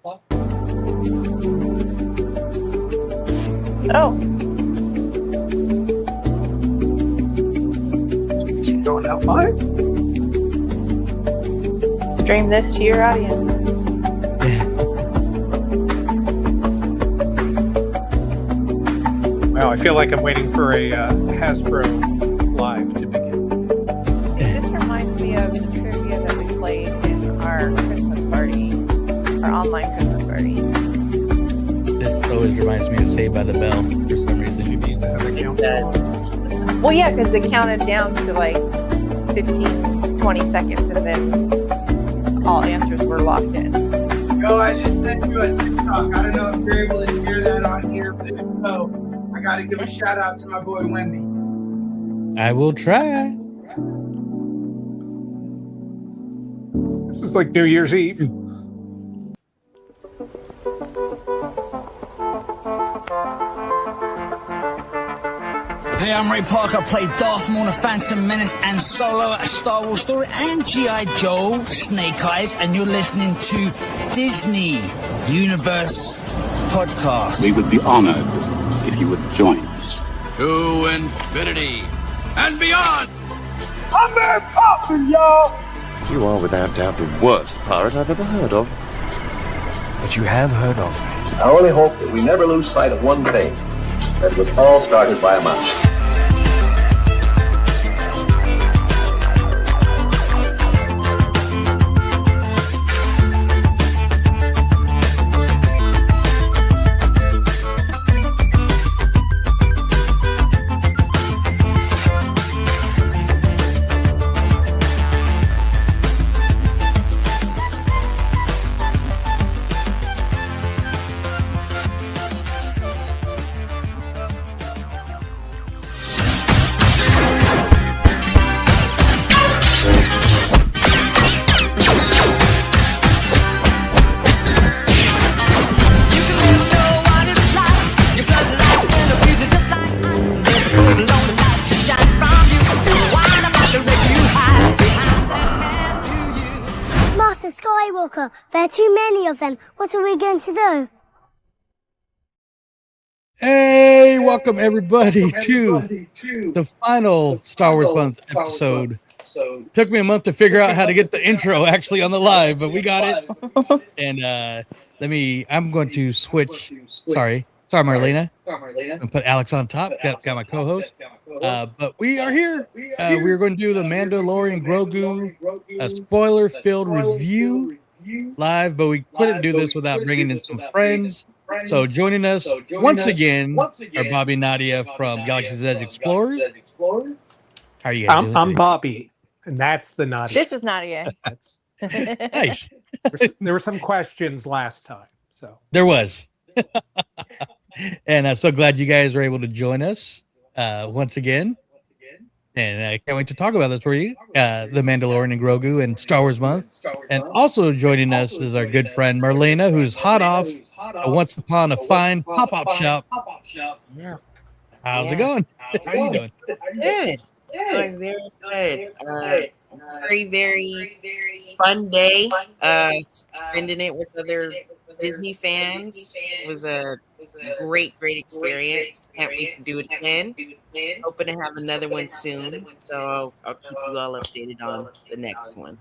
Oh. You going out live? Stream this to your audience. Wow, I feel like I'm waiting for a Hasbro Live to begin. This reminds me of the trivia that we played in our Christmas party, our online Christmas party. This always reminds me of Saved by the Bell. For some reason, you need It does. Well, yeah, because they counted down to like 15, 20 seconds, and then all answers were locked in. Yo, I just sent you a TikTok. I don't know if you're able to hear that on here, but if so, I got to give a shout out to my boy Wemby. I will try. This is like New Year's Eve. Hey, I'm Ray Parker. I play Darth Maul, the Phantom Menace, and Solo, a Star Wars story, and G.I. Joe, Snake Eyes, and you're listening to Disney Universe Podcast. We would be honored if you would join us. To infinity and beyond! I'm Mary Poppins, y'all! You are without doubt the worst pirate I've ever heard of. But you have heard of me. I only hope that we never lose sight of one thing, that it was all started by a mouse. There are too many of them. What are we going to do? Hey, welcome everybody to the final Star Wars Month episode. Took me a month to figure out how to get the intro actually on the live, but we got it. And I'm going to switch. Sorry, Marlena. I'm put Alex on top. Got my co-host. But we are here. We're going to do the Mandalorian and Grogu a spoiler-filled review live, but we couldn't do this without bringing in some friends. So joining us once again are Bobby and Nadia from Galaxy's Edge Explorers. How are you guys doing? I'm Bobby, and that's the Nadia. This is Nadia. Nice. There were some questions last time, so there was. And so glad you guys were able to join us once again. And I can't wait to talk about this for you. The Mandalorian and Grogu and Star Wars Month. And also joining us is our good friend Marlena, who's hot off Once Upon a Fine Pop-Up Shop. Yeah. How's it going? How are you doing? Good. Going very good. Very, very fun day. Spending it with other Disney fans. It was a great experience. Can't wait to do it again. Hoping to have another one soon. So I'll keep you all updated on the next one.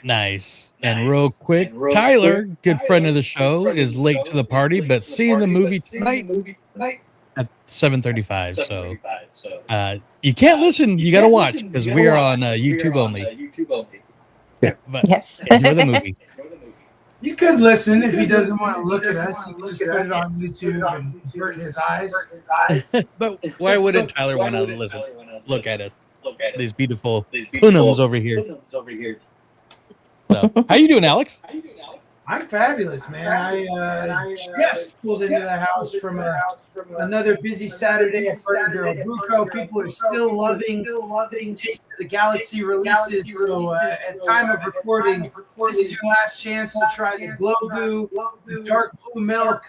Nice. And real quick, Tyler, good friend of the show, is late to the party, but seeing the movie tonight at 7:35. So you can't listen, you got to watch because we are on YouTube only. Yeah. But yes. Enjoy the movie. You could listen if he doesn't want to look at us. He can just put it on YouTube and burn his eyes. But why wouldn't Tyler want to listen? Look at us. These beautiful punums over here. So, how you doing, Alex? I'm fabulous, man. I just pulled into the house from another busy Saturday at Buco. People are still loving Taste of the Galaxy releases. So at time of recording, this is your last chance to try the Grogu, the dark blue milk,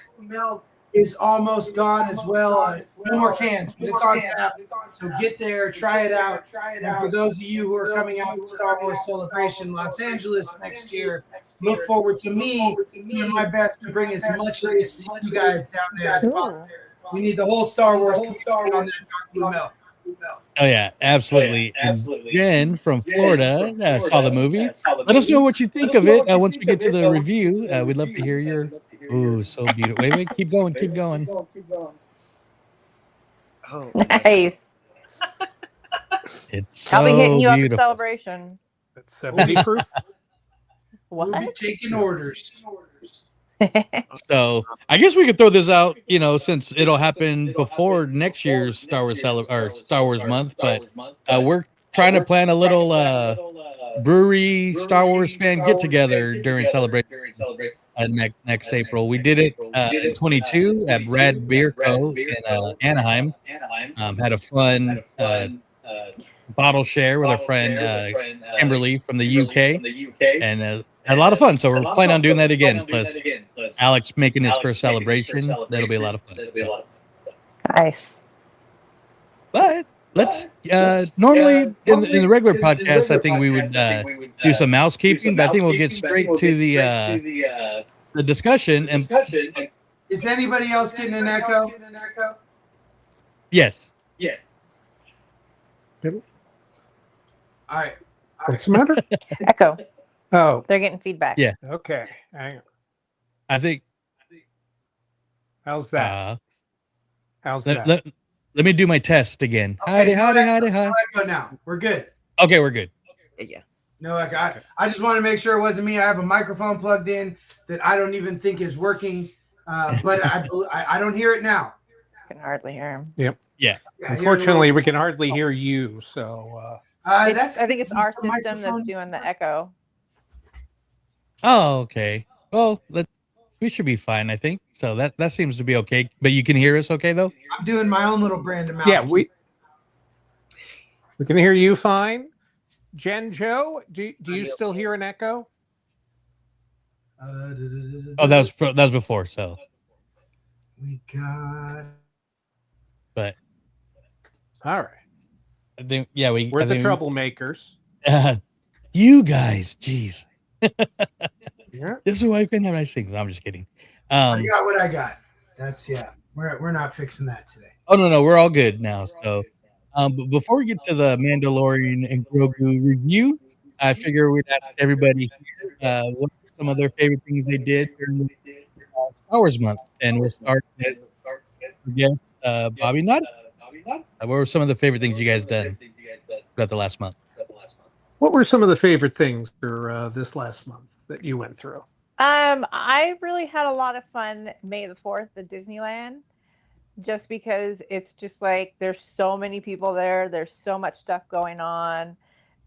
is almost gone as well. No more cans, but it's on tap. So get there, try it out. And for those of you who are coming out to Star Wars Celebration Los Angeles next year, look forward to me doing my best to bring as much of this to you guys down there as possible. We need the whole Star Wars community on that dark blue milk. Oh yeah, absolutely. And Jen from Florida saw the movie. Let us know what you think of it once we get to the review. We'd love to hear your. Ooh, so beautiful. Wait, keep going, keep going. Oh, Nice. It's so I'll be hitting you up at beautiful. Celebration. That's 70 proof. What? We'll be taking orders. So I guess we could throw this out, since it'll happen before next year's Star Wars Star Wars month. But we're trying to plan a little brewery Star Wars fan get together during celebration next April. We did it in 22 at Rad Beer Co. in Anaheim. Had a fun bottle share with our friend Kimberly from the UK, and had a lot of fun. So we're planning on doing that again. Plus Alex making his first celebration. That'll be a lot of fun. Nice. But let's normally in the regular podcast, I think we would do some housekeeping, but I think we'll get straight to the discussion. And is anybody else getting an echo? Yes. Yeah. All right. What's the matter? Echo. Oh. They're getting feedback. Yeah. Okay. Hang on. I think. How's that? How's that? Let me do my test again. Okay, Howdy. No echo now. We're good. Okay, we're good. Yeah. No echo. I just want to make sure it wasn't me. I have a microphone plugged in that I don't even think is working, but I don't hear it now. I can hardly hear him. Yep. Yeah. Unfortunately, we can hardly hear you. So. I think it's our system that's doing the echo. Oh, okay. Well, we should be fine, I think. So that seems to be okay. But you can hear us okay, though? I'm doing my own little brand of mouse. Yeah, we can hear you fine. Jen, Joe, do you still hear an echo? Oh, that was before. So we got. But all right. I think we're the troublemakers. You guys, jeez. Yeah. This is why you can have nice things. I'm just kidding. I got what I got. That's We're not fixing that today. Oh no, we're all good now. So, but before we get to the Mandalorian and Grogu review, I figure we'd ask everybody what some of their favorite things they did during the Star Wars month, and we'll start with Bobby Nutt. What were some of the favorite things you guys done throughout the last month? What were some of the favorite things for this last month that you went through? I really had a lot of fun May the 4th at Disneyland, just because it's just like there's so many people there. There's so much stuff going on.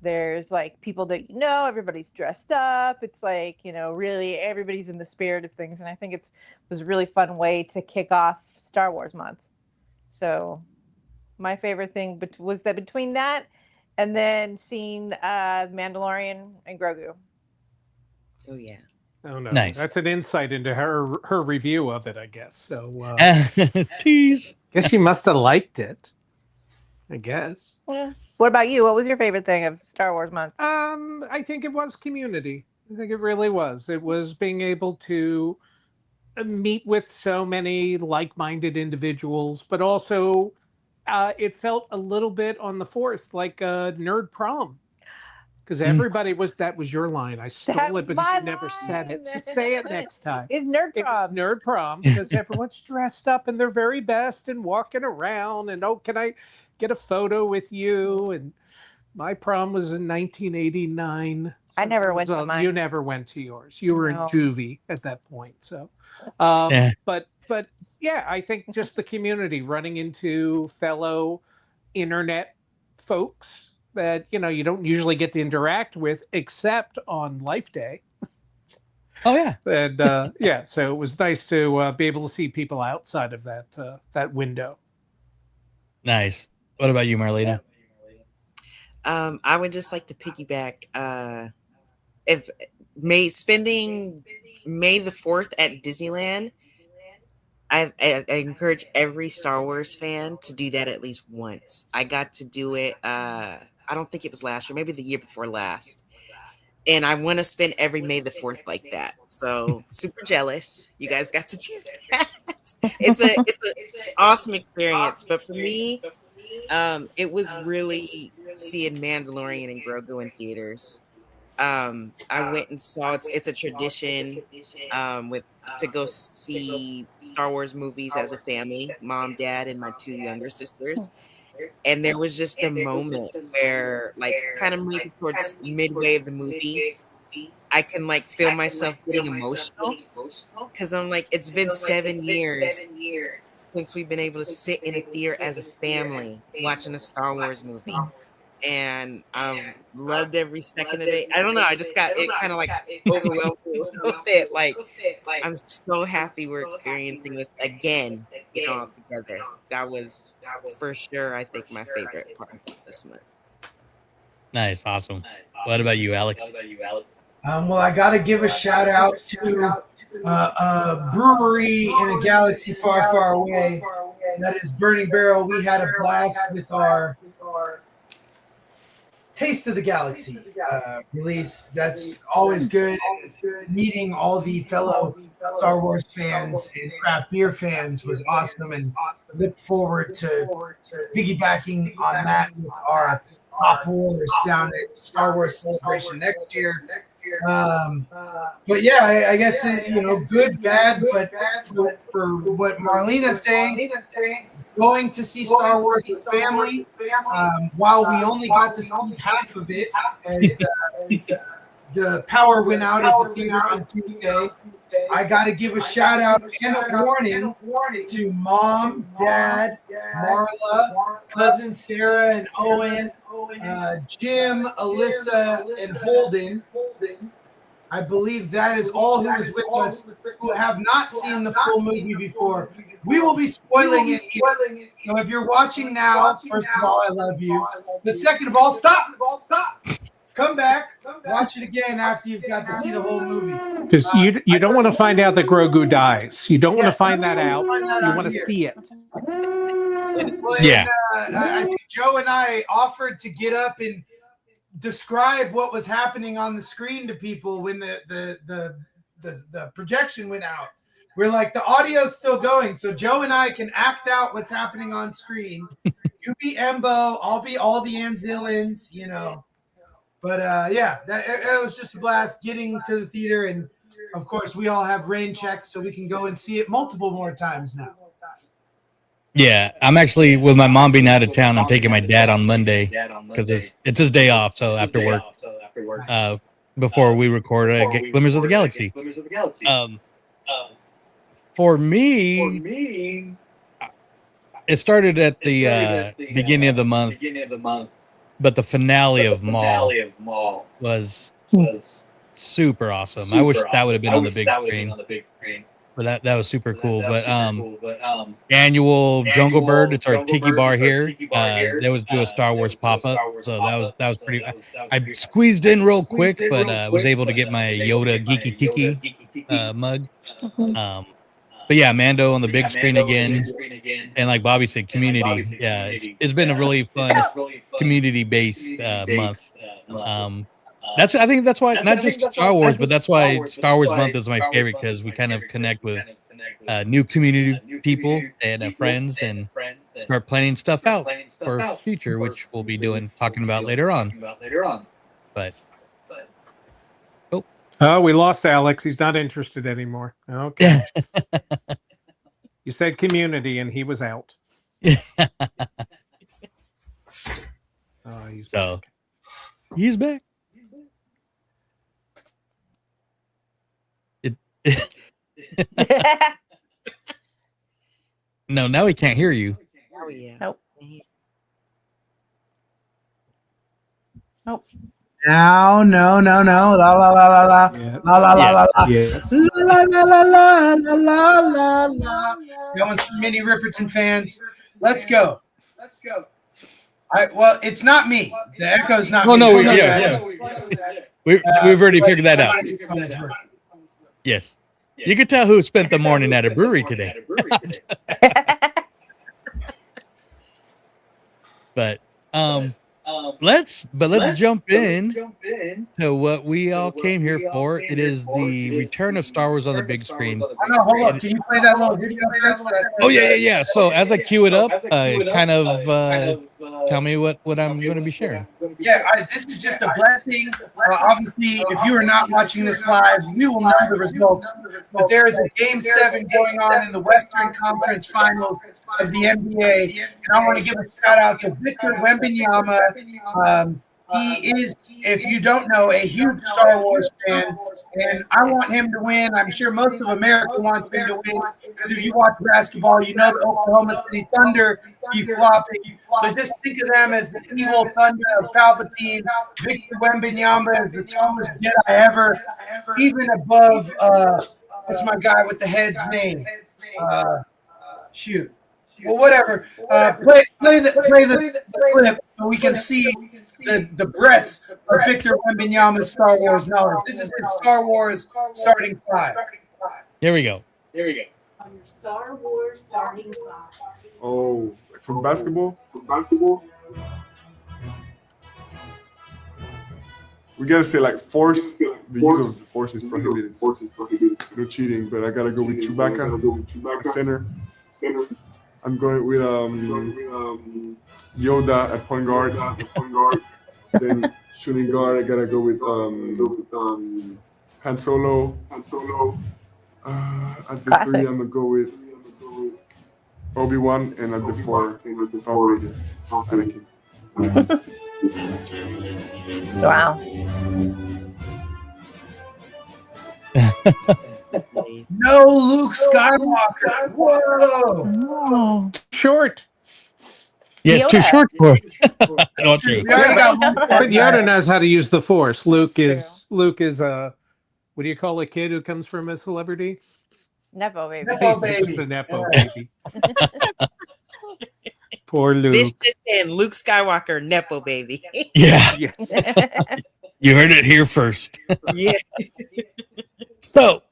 There's like people that everybody's dressed up. It's like, really everybody's in the spirit of things. And I think it was a really fun way to kick off Star Wars month. So my favorite thing was that between that and then seeing Mandalorian and Grogu. Oh, yeah. Oh, no. Nice. That's an insight into her review of it, I guess. So, tease. Guess she must have liked it. I guess. Yeah. What about you? What was your favorite thing of Star Wars month? I think it was community. I think it really was. It was being able to meet with so many like-minded individuals, but also it felt a little bit on the 4th like a nerd prom. Because everybody that was your line. I stole it because you never said it. So say it next time. It's nerd prom. It's nerd prom because everyone's dressed up in their very best and walking around. And can I get a photo with you? And my prom was in 1989. So I never went to mine. You never went to yours. You were in juvie at that point. So, but yeah, I think just the community running into fellow internet folks that you don't usually get to interact with except on Life Day. Oh yeah, and so it was nice to be able to see people outside of that window. Nice. What about you, Marlena? I would just like to piggyback. Spending May the 4th at Disneyland, I encourage every Star Wars fan to do that at least once. I got to do it. I don't think it was last year, maybe the year before last. And I want to spend every May the 4th like that. So super jealous. You guys got to do that. It's an awesome experience. But for me, it was really seeing Mandalorian and Grogu in theaters. I went and saw it's a tradition with to go see Star Wars movies as a family, mom, dad, and my 2 younger sisters. And there was just a moment where, like, kind of maybe towards midway of the movie, I can like feel myself getting emotional because I'm like, it's been 7 years since we've been able to sit in a theater as a family watching a Star Wars movie. And loved every second of it. I don't know. I just got it kind of like overwhelmed with it. Like, I'm so happy we're experiencing this again, all together. That was for sure, I think, my favorite part of this month. Nice, awesome. What about you, Alex? Well, I got to give a shout out to a brewery in a galaxy far, far away. That is Burning Barrel. We had a blast with our Taste of the Galaxy release. That's always good. Meeting all the fellow Star Wars fans and craft beer fans was awesome, and look forward to piggybacking on that with our Pop Wars down at Star Wars Celebration next year. But yeah, I guess good, bad, but for what Marlena's saying, going to see Star Wars with family, while we only got to see half of it as the power went out at the theater on Tuesday. I got to give a shout out and a warning to Mom, Dad, Marla, cousin Sarah and Owen, Jim, Alyssa, and Holden. I believe that is all who is with us who have not seen the full movie before. We will be spoiling it here. So if you're watching now, first of all, I love you. But second of all, stop. Come back. Watch it again after you've got to see the whole movie. Because you don't want to find out that Grogu dies. You don't want to find that out. You want to see it. Yeah. I think Joe and I offered to get up and describe what was happening on the screen to people when the projection went out. We're like, the audio's still going, so Joe and I can act out what's happening on screen. You be Embo, I'll be all the Anzillans, But it was just a blast getting to the theater, and of course we all have rain checks, so we can go and see it multiple more times now. Yeah, I'm actually, with my mom being out of town, I'm taking my dad on Monday because it's his day off. So after work, before we record, get Glimmers of the Galaxy. For me, it started at the beginning of the month, but the finale of Maul was super awesome. I wish that would have been on the big screen. But that was super cool. But annual Jungle Bird, it's our tiki bar here. They was do a Star Wars pop up, so that was pretty. I squeezed in real quick, but was able to get my Yoda Geeky Tiki mug. But yeah, Mando on the big screen again, and like Bobby said, community. Yeah, it's been a really fun community based month. I think that's why not just Star Wars, but that's why Star Wars month is my favorite, because we kind of connect with new community people and friends and start planning stuff out for future, which we'll be talking about later on. But oh, we lost Alex. He's not interested anymore. Okay. You said community, and he was out. Oh, he's back. He's back. No, now he can't hear you. Oh yeah. Nope. Nope. No. La la la la la. Yes. La la la la la. Yes. La la la la la la la la. That one's for many Ripperton fans. Let's go. Well, it's not me. The echo's not me. Oh no, yeah. We've already figured that out. Yes. You could tell who spent the morning at a brewery today. But let's jump in to what we all came here for. It is the return of Star Wars on the big screen. Oh, no, hold on. Can you play that little video first? Oh yeah. So as I cue it up, kind of tell me what I'm going to be sharing. Yeah, this is just a blessing. Obviously, if you are not watching this live, we will know the results. But there is a Game 7 going on in the Western Conference Finals of the NBA. And I want to give a shout out to Victor Wembanyama. He is, if you don't know, a huge Star Wars fan, and I want him to win. I'm sure most of America wants him to win, because if you watch basketball, you know the Oklahoma City Thunder be flopping. So just think of them as the evil Thunder of Palpatine. Victor Wembanyama is the tallest Jedi ever, even above, what's my guy with the head's name? Shoot. Well, whatever. Play the clip so we can see the breadth of Victor Wembanyama's Star Wars knowledge. This is his Star Wars starting five. Here we go. On your Star Wars starting five. Oh, from basketball? We gotta say like force. The use of the force is prohibited. No cheating, but I gotta go with Chewbacca, center. I'm going with Yoda at point guard. Then shooting guard, I gotta go with Han Solo. At the 3, I'm gonna go with Obi-Wan, and at the 4, Anakin. Wow. No Luke Skywalker. Whoa. Short. Yeah, it's too short for it. Not true. But Yoda knows how to use the Force. Luke is a, what do you call a kid who comes from a celebrity? Nepo baby. Nepo He's baby. just a Nepo baby. Poor Luke. This just in, Luke Skywalker, Nepo baby. Yeah. You heard it here first. Yeah. So,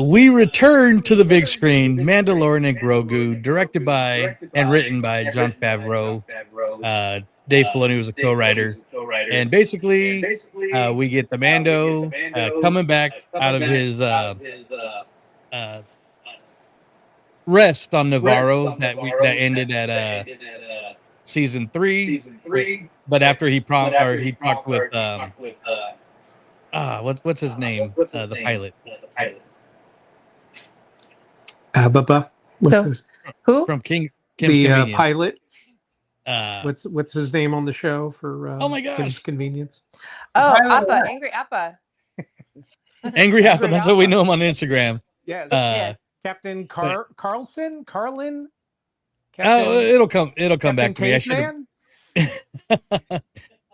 we return to the big screen, Mandalorian and Grogu, directed by and written by Jon Favreau. Dave Filoni was a co-writer. And basically, we get the Mando coming back out of his rest on Navarro that ended at season 3. But after he talked with what's his name? The pilot. Bubba. Who? From Kim's the Convenience. pilot. What's his name on the show for oh my gosh. Kim's Convenience? Oh, Appa, Angry Appa. Angry Appa, that's what we know him on Instagram. Yes. Yes. Captain Carlin? Oh, it'll come back to me. I Caveman?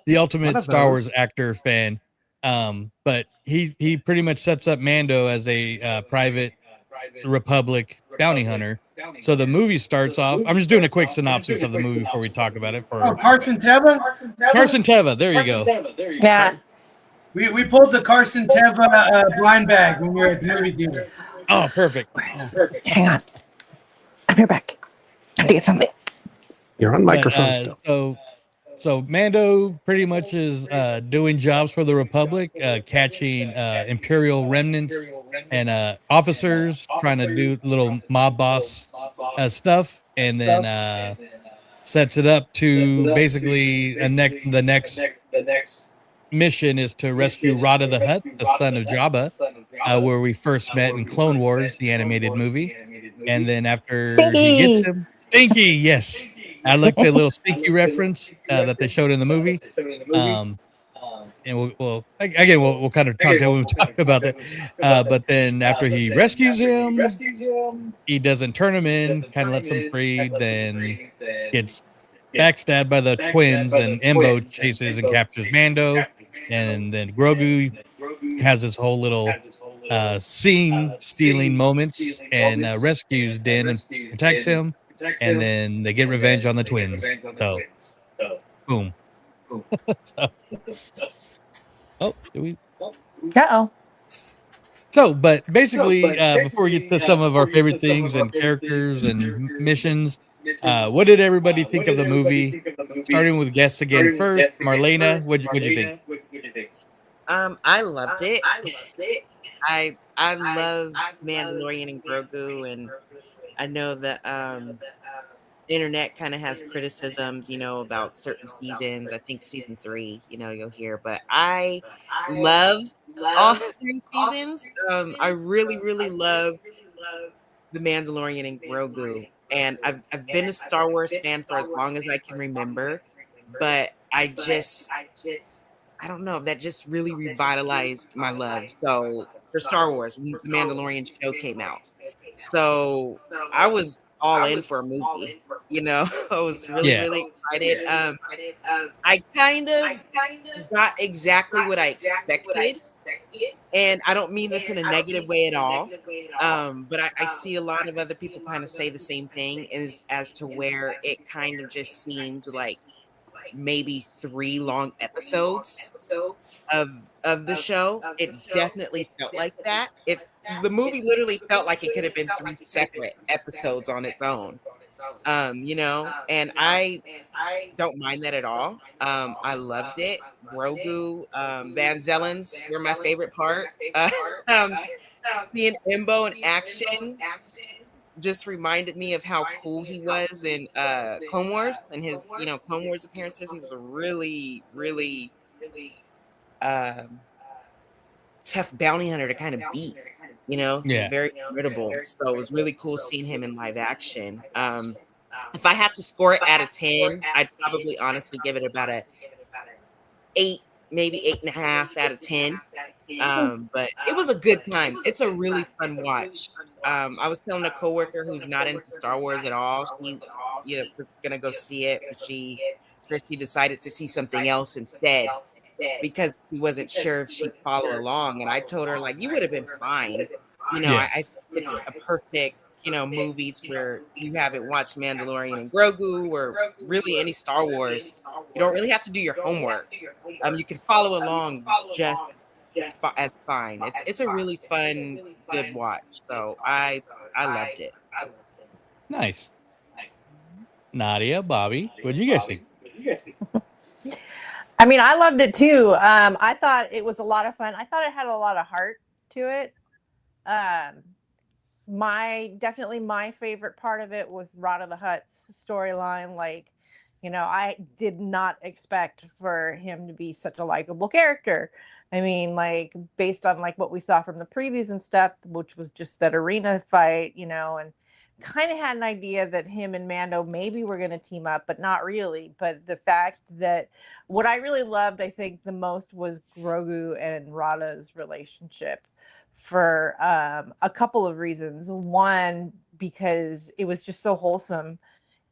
The ultimate of Star Wars those. actor fan. But he pretty much sets up Mando as a private Republic bounty hunter. So the movie starts off. I'm just doing a quick synopsis of the movie before we talk about it. Carson Teva? Carson Teva, there you go. Yeah. We pulled the Carson Teva blind bag when we were at the movie theater. Oh, perfect. Hang on. I'll be back. I have to get something. You're on microphone still. So Mando pretty much is doing jobs for the Republic, catching Imperial remnants and officers, trying to do little mob boss stuff, and then sets it up to basically the next mission is to rescue Rada the Hutt, the son of Jabba, where we first met in Clone Wars, the animated movie, and then after he gets him, Stinky, yes. I like the little Stinky reference that they showed in the movie. And we'll kind of talk when we talk about that. But then after he rescues him, he doesn't turn him in, kind of lets him free, then gets backstabbed by the twins, and Embo chases and captures Mando. And then Grogu has this whole little scene stealing moments and rescues Din and protects him. And then they get revenge on the twins. So, boom. Oh, do we? Uh-oh. So, but basically, before we get to some of our favorite things and characters and missions, what did everybody think of the movie? Starting with guests again first. Marlena, what'd you think? I loved it. I love Mandalorian and Grogu, and I know that internet kind of has criticisms, about certain seasons. I think season 3, you'll hear, but I love all 3 seasons. I really, really love the Mandalorian and Grogu, and I've been a Star Wars fan for as long as I can remember, but I don't know, that just really revitalized my love. So for Star Wars, when the Mandalorian show came out, so I was all in for a movie. I was really, Yeah. really excited. I kind of got exactly what I expected, and I don't mean this in a negative way at all. But I see a lot of other people kind of say the same thing, as to where it kind of just seemed like maybe 3 long episodes of the show. It definitely felt like that. The movie literally felt like it could have been 3 separate episodes on its own. And I don't mind that at all. I loved it. Grogu, Van Zellens were my favorite part. Um, Seeing Imbo in action just reminded me of how cool he was in Clone Wars and his, Clone Wars appearances. He was a really, really tough bounty hunter to kind of beat. He's very formidable. So it was really cool seeing him in live action. If I had to score it out of 10, I'd probably honestly give it about a 8, maybe 8.5 out of 10. But it was a good time. It's a really fun watch. I was telling a coworker who's not into Star Wars at all. She, was gonna go see it, but she said she decided to see something else instead because she wasn't sure if she'd follow along. And I told her, like, you would have been fine. I think it's a perfect, movies where you haven't watched Mandalorian and Grogu or really any Star Wars. You don't really have to do your homework. You can follow along just as fine. It's a really fun, good watch. So I loved it. Nice. Nadia, Bobby, what did you guys think? I mean, I loved it too. I thought it was a lot of fun. I thought it had a lot of heart to it. Definitely my favorite part of it was Rod of the Hutt's storyline. Like, I did not expect for him to be such a likable character. I mean, like, based on like what we saw from the previews and stuff, which was just that arena fight, and kind of had an idea that him and Mando maybe were going to team up, but not really. But the fact that what I really loved, I think the most, was Grogu and Rada's relationship for a couple of reasons. One, because it was just so wholesome.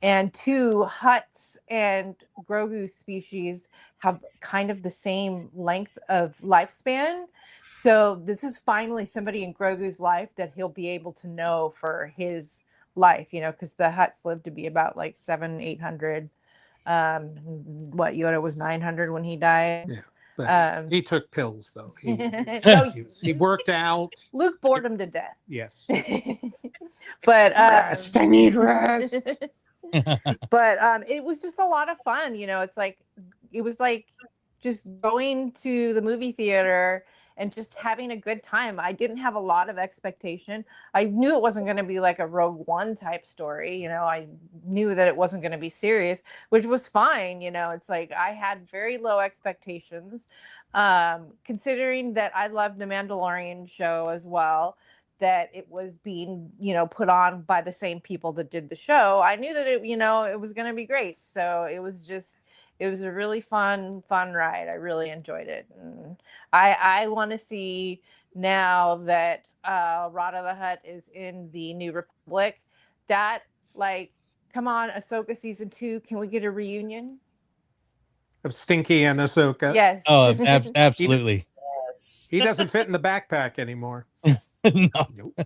And 2, Hutts and Grogu's species have kind of the same length of lifespan. So this is finally somebody in Grogu's life that he'll be able to know for his life, because the Hutts lived to be about like 700-800. Yoda was 900 when he died. Yeah. But he took pills, though. He worked out. Luke bored him to death. Yes. But rest. I need rest. But it was just a lot of fun. It was like just going to the movie theater and just having a good time. I didn't have a lot of expectation. I knew it wasn't going to be like a Rogue One type story. I knew that it wasn't going to be serious, which was fine. It's like I had very low expectations, considering that I loved the Mandalorian show as well, that it was being, put on by the same people that did the show. I knew that it was going to be great. So it was a really fun ride. I really enjoyed it. And I want to see now that Rod of the Hutt is in the New Republic, that, like, come on, Ahsoka season 2, can we get a reunion? Of Stinky and Ahsoka. Yes. Oh, absolutely. He doesn't fit in the backpack anymore. No. Nope.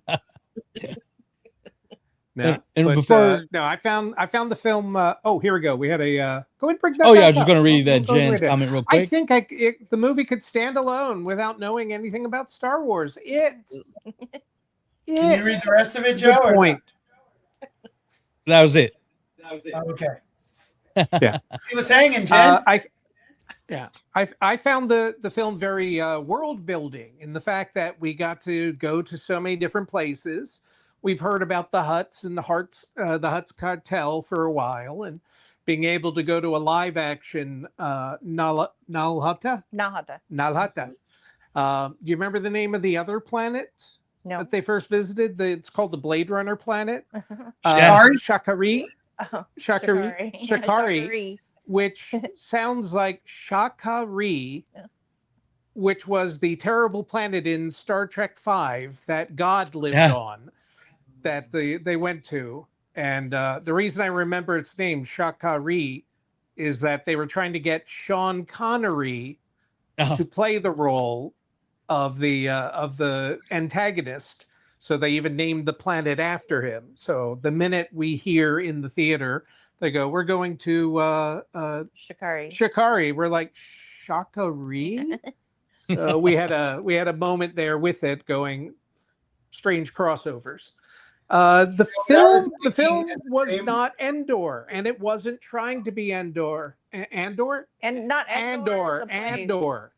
And but, before, no, I found the film. Oh, here we go. We had a go ahead and bring that. oh yeah, I back was just up. going to read that Go ahead and Jen's read it. comment real I quick. think the movie could stand alone without knowing anything about Star Wars. Can you read the rest of it, Joe? Good point. That was it. Oh, okay. Yeah, He was hanging, Jen. I found the film very world building in the fact that we got to go to so many different places. We've heard about the Hutts and the Hutts cartel for a while, and being able to go to a live action Nalhata. Do you remember the name of the other planet that they first visited? It's called the Blade Runner planet. Shakari. Shakari, which sounds like Shakari, which was the terrible planet in Star Trek V that God lived on, that they went to. And the reason I remember its name, Shakari, is that they were trying to get Sean Connery to play the role of the antagonist. So they even named the planet after him. So the minute we hear in the theater, they go, "We're going to Shikari." We're like, Shakari? So we had a moment there with it, going strange crossovers. The film was not Endor, and it wasn't trying to be Andor. Andor? And not Andor. Andor.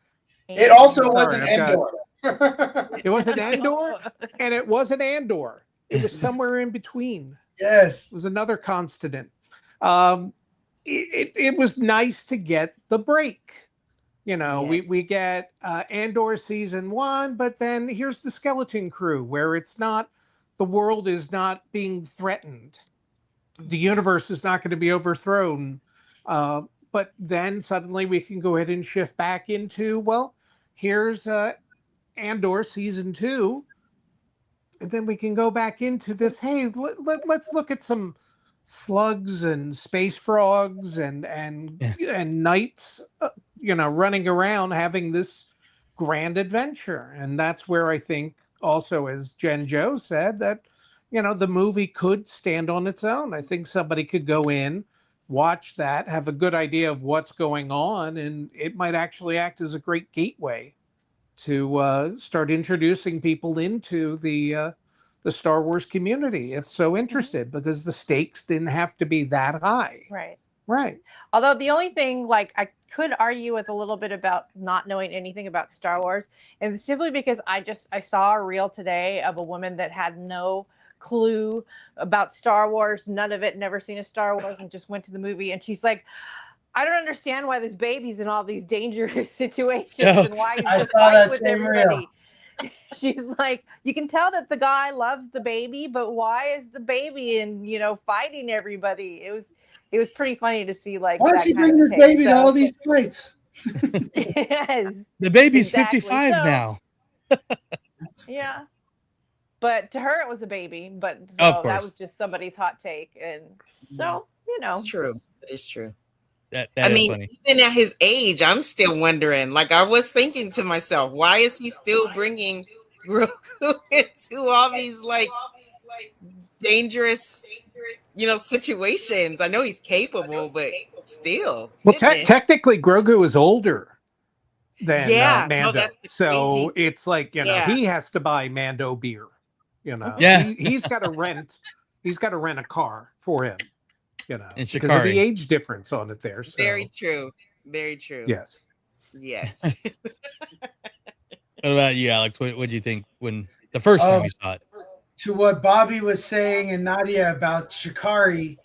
It also wasn't Endor. It wasn't Andor, and it wasn't Andor. It was somewhere in between. Yes. It was another consonant. It was nice to get the break. You know, we get Andor season 1, but then here's the Skeleton Crew, where it's not, the world is not being threatened. The universe is not going to be overthrown. But then suddenly we can go ahead and shift back into, well, here's Andor season 2, and then we can go back into this. Hey, let's look at some slugs and space frogs and knights, running around having this grand adventure. And that's where I think also, as Jen Joe said, that the movie could stand on its own. I think somebody could go in, watch that, have a good idea of what's going on, and it might actually act as a great gateway to start introducing people into the Star Wars community, if so interested, because the stakes didn't have to be that high. Right. Although the only thing, like, I could argue with a little bit about not knowing anything about Star Wars, and simply because I saw a reel today of a woman that had no clue about Star Wars, none of it, never seen a Star Wars, and just went to the movie, and she's like, I don't understand why this baby's in all these dangerous situations and why he's just fighting with everybody. She's like, you can tell that the guy loves the baby, but why is the baby in, fighting everybody? It was pretty funny to see, like, why does he bring this baby to all these fights? Yes. The baby's 55 now. Yeah. But to her, it was a baby. But that was just somebody's hot take. And so, It's true. It's true. That I is mean, funny. even at his age, I'm still wondering. Like, I was thinking to myself, why is he still bringing Grogu into all these like dangerous, situations? I know he's capable, but still. Well, technically, Grogu is older than Mando, no, that's so crazy. it's like he has to buy Mando beer. Yeah. He's got to rent. He's got to rent a car for him. In because of the Shikari. age difference on it there. So. Very true. Very true. Yes. Yes. What about you, Alex? What do you think when the first time you saw it? To what Bobby was saying and Nadia about Shikari,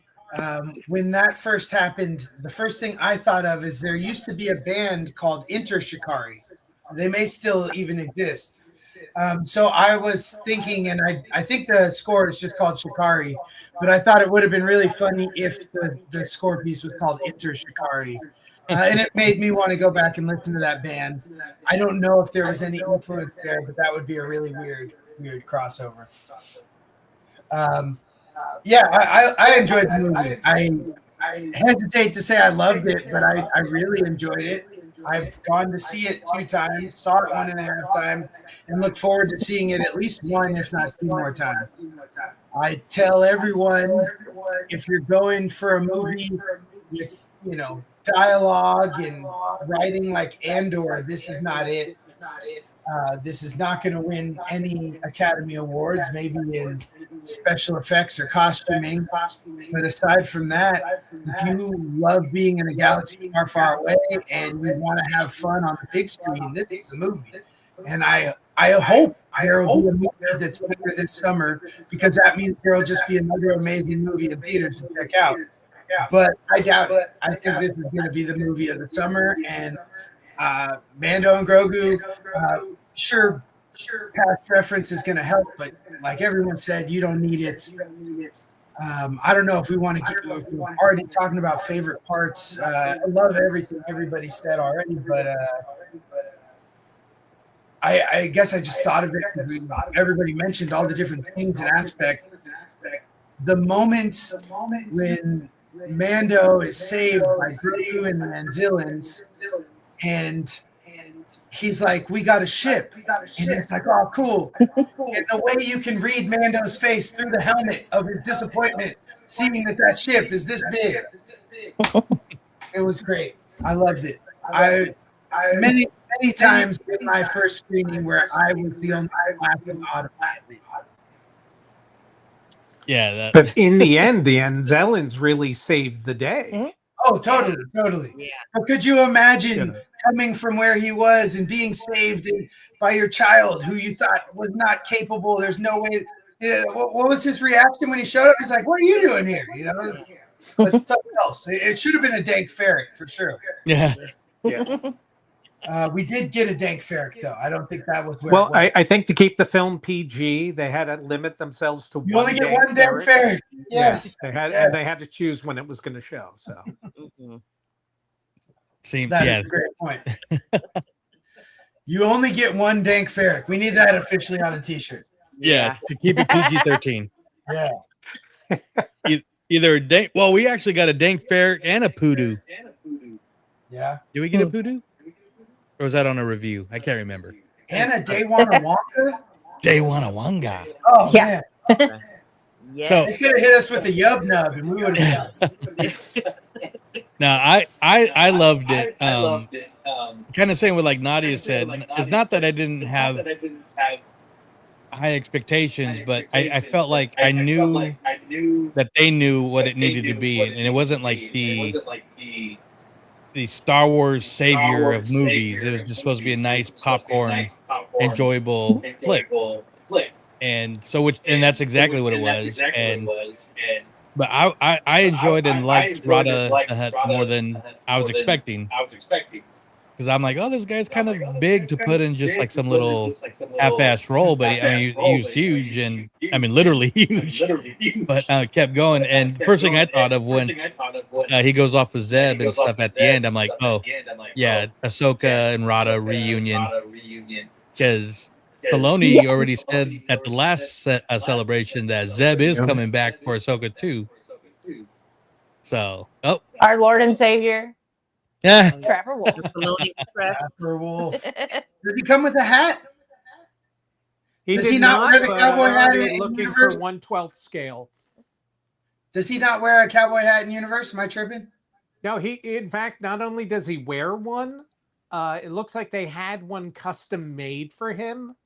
when that first happened, the first thing I thought of is there used to be a band called Inter Shikari. They may still even exist. So I was thinking, and I think the score is just called Shikari, but I thought it would have been really funny if the score piece was called Inter Shikari. And it made me want to go back and listen to that band. I don't know if there was any influence there, but that would be a really weird crossover. I enjoyed the movie. I hesitate to say I loved it, but I really enjoyed it. I've gone to see it 2 times, saw it 1.5 times, and look forward to seeing it at least 1, if not 2 more times. I tell everyone, if you're going for a movie with, dialogue and writing like Andor, this is not it. This is not going to win any Academy Awards, maybe in special effects or costuming. But aside from that, if you love being in a galaxy far, far away and you want to have fun on the big screen, this is the movie. And I hope there will be a movie that's bigger this summer, because that means there will just be another amazing movie in theaters to check out. But I doubt it. I think this is going to be the movie of the summer. And Mando and Grogu, sure, past reference is going to help, but like everyone said, you don't need it. I don't know if we want to get if we're already talking about favorite parts. I love everything everybody said already, but I guess I just thought of it. Everybody mentioned all the different things and aspects. The moment when Mando is saved by Grogu and the Manzillans, and he's like, "We got a ship," and it's like, "Oh, cool!" And the way you can read Mando's face through the helmet of his disappointment, seeing that ship is this big, it was great. I loved it. I many times in my first screening where I was the only one laughing automatically. Yeah, but in the end, the Anzellans really saved the day. Oh, totally. Yeah. But could you imagine coming from where he was and being saved by your child who you thought was not capable? There's no way. What was his reaction when he showed up? He's like, "What are you doing here?" But something else. It should have been a dank ferret for sure. Yeah. We did get a dank ferret though. I don't think that was where. Well, I think to keep the film PG, they had to limit themselves to you only get one dank ferret. Yes, they had, and they had to choose when it was going to show. So, that's a great point. You only get one dank ferret. We need that officially on a T-shirt. Yeah, to keep it PG-13. Yeah. Either a dank. Well, we actually got a dank ferret and a poodoo. Yeah. Did we get a poodoo? Or was that on a review? I can't remember. And a Day-Wana-Wanga? Day-Wana-Wanga. Oh, yeah. Yeah. So they could have hit us with a yub nub and we would have done. No, I loved it. Kind of saying what like Nadia said. It's not that I didn't have high expectations, but I felt like I knew that they knew what it needed to be, and it wasn't like the Star Wars savior of movies. It was just supposed to be a nice popcorn, enjoyable flick. And so, and that's exactly what it was. But I enjoyed and liked Rada the Hutt more than I was expecting. Because I'm like, oh, this guy's kind of big to put in just like some little half-assed role, but he was huge, and I mean literally huge. But kept going, and the first thing I thought of when he goes off with Zeb and stuff at the end, I'm like, oh yeah, Ahsoka and Rada reunion, because Filoni already said at the last celebration that Zeb is coming back for Ahsoka too. So, our Lord and Savior. Yeah, Trapper Wolf. Trapper Wolf. Does he come with a hat? Does he not wear the cowboy hat in looking Universe? for 1/12 scale. Does he not wear a cowboy hat in Universe? Am I tripping? No, in fact, not only does he wear one, it looks like they had one custom made for him.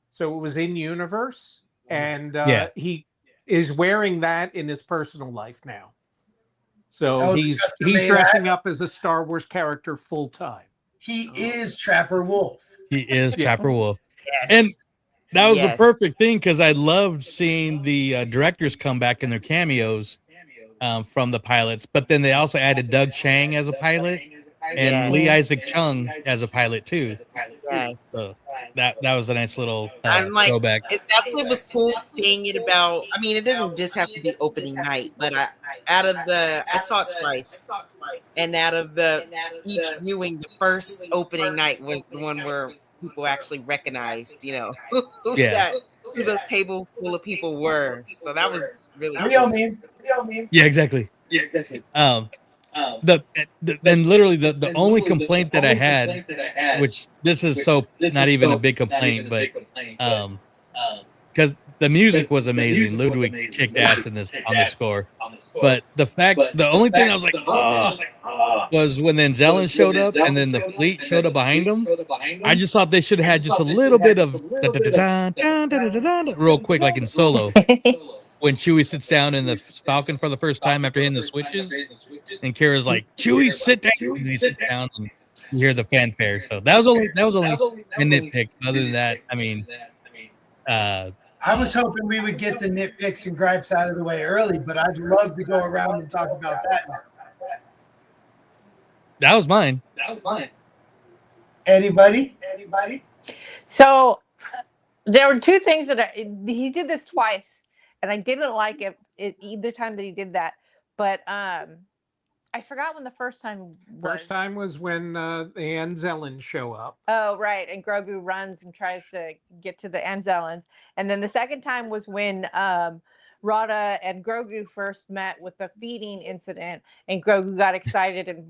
So it was in Universe. And he is wearing that in his personal life now. So he's dressing up as a Star Wars character full time. He is Trapper Wolf. He is Trapper Wolf. Yes. And that was the perfect thing, because I loved seeing the directors come back in their cameos from the pilots. But then they also added Doug Chang as a pilot and Lee Isaac Chung as a pilot too. Yes. So that was a nice little I'm like, throwback. It definitely was cool seeing it about. I mean, it doesn't just have to be opening night, but I saw it twice, and out of each viewing, the first opening night was the one where people actually recognized, who those table full of people were. So that was really cool. Yeah, exactly. Then literally the only complaint that I had, which this is so not even a big complaint, but because The music was amazing. Ludwig kicked ass in this on the score. But the only thing I was like, was when the Anzellans showed up and then the fleet showed up behind them. I just thought they should have had just a little bit of real quick, like in Solo, when Chewie sits down in the Falcon for the first time after hitting the switches, and Kira's like, "Chewie, sit down," and he sits down, and you hear the fanfare. So that was only a nitpick. Other than that, I mean, I was hoping we would get the nitpicks and gripes out of the way early, but I'd love to go around and talk about that now. That was mine. Anybody? So there were two things that he did this twice, and I didn't like it either time that he did that. But I forgot when the first time was. First time was when the Anzellans show up. Oh, right. And Grogu runs and tries to get to the Anzellans. And then the second time was when Rada and Grogu first met with the feeding incident, and Grogu got excited and,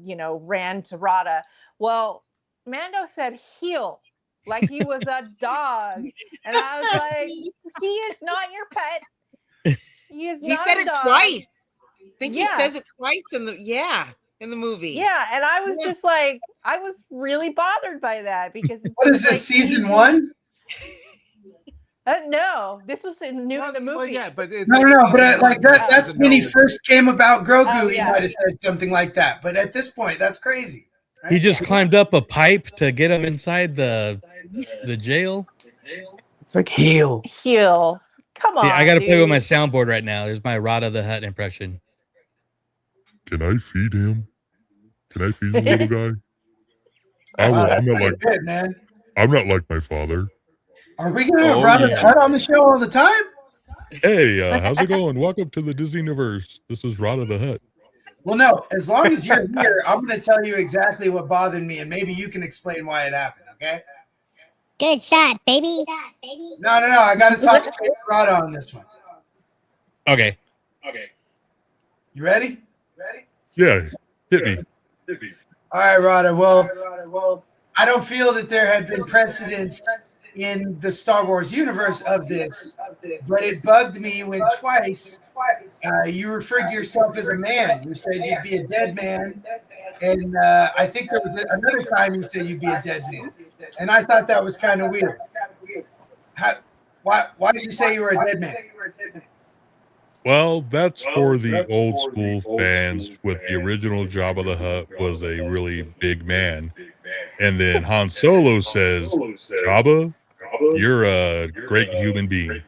ran to Rada. Well, Mando said heel, like he was a dog. And I was like, he is not your pet. He said it twice. I think he says it twice in the movie. Yeah, and I was just like, I was really bothered by that because what is this, season 1? No, this was new in the movie. Well, yeah, but it's no, but like that's when he first came about Grogu. He yeah. might have said something like that, but at this point, that's crazy. Right? He just climbed up a pipe to get him inside the jail. It's like heel. Come on. See, I got to play with dude. my soundboard right now. There's my Rada the Hutt impression. Can I feed him? Can I feed the little guy? I will. I'm not like good, man. I'm not like my father. Are we gonna have Rada the Hutt on the show all the time? Hey, how's it going? Welcome to the Disney universe. This is Rada the Hutt. Well, no. As long as you're here, I'm gonna tell you exactly what bothered me, and maybe you can explain why it happened. Okay? Good shot, baby. No. I got to talk straight to Rada on this one. Okay. You ready? Yeah, hit me. All right, Rada. Well, I don't feel that there had been precedence in the Star Wars universe of this, but it bugged me when twice you referred to yourself as a man. You said you'd be a dead man, and I think there was another time you said you'd be a dead man, and I thought that was kind of weird. Why did you say you were a dead man? Well, that's for the old school fans. With the original Jabba the Hutt was a really big man, and then Han Solo says, "Jabba, you're a great human being."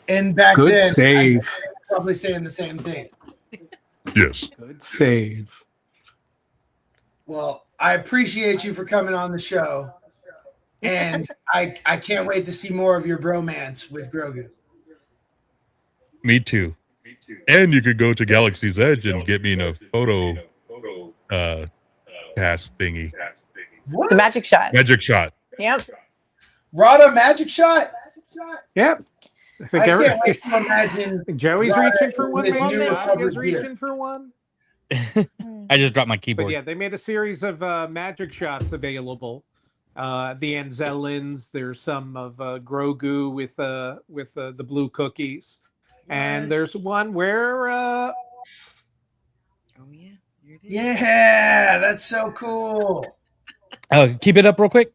And back Good then, save. I was probably saying the same thing. Yes. Good save. Well, I appreciate you for coming on the show, and I can't wait to see more of your bromance with Grogu. Me too. And you could go to Galaxy's Edge and get me in a photo pass thingy. What? The magic shot. Magic shot. Yep. Rada magic shot? Yep. I think can't wait to imagine Joey's Rada reaching for one. in this new Fabio's Republic gear. reaching for one. I just dropped my But keyboard. yeah, they made a series of magic shots available. The Anzellans. There's some of Grogu with the blue cookies, and there's one where. Oh yeah. Here it is. Yeah, that's so cool. Keep it up real quick.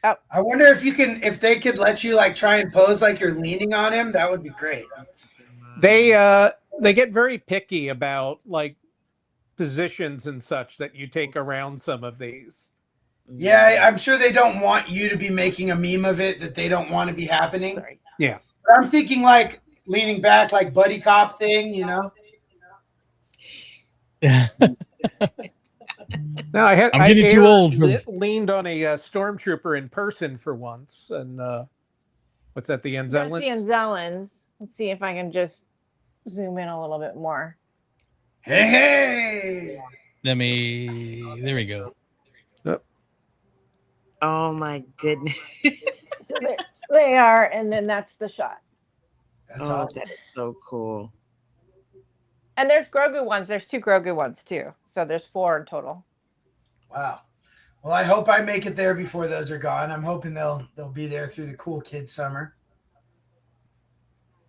I wonder if they could let you like try and pose like you're leaning on him. That would be great. They get very picky about like positions and such that you take around some of these. Yeah, I'm sure they don't want you to be making a meme of it that they don't want to be happening. Yeah. But I'm thinking like leaning back, like buddy cop thing, you know? No, I'm getting too old for leaned on a stormtrooper in person for once, and what's that? The That's Anzellans? the Anzellans. Let's see if I can just zoom in a little bit more. Hey! There we go. Oh my goodness. So there they are, and then that's the shot. That's Oh, awesome. that is so cool. And there's Grogu ones. There's 2 Grogu ones too. So there's 4 in total. Wow. Well, I hope I make it there before those are gone. I'm hoping they'll be there through the cool kid summer.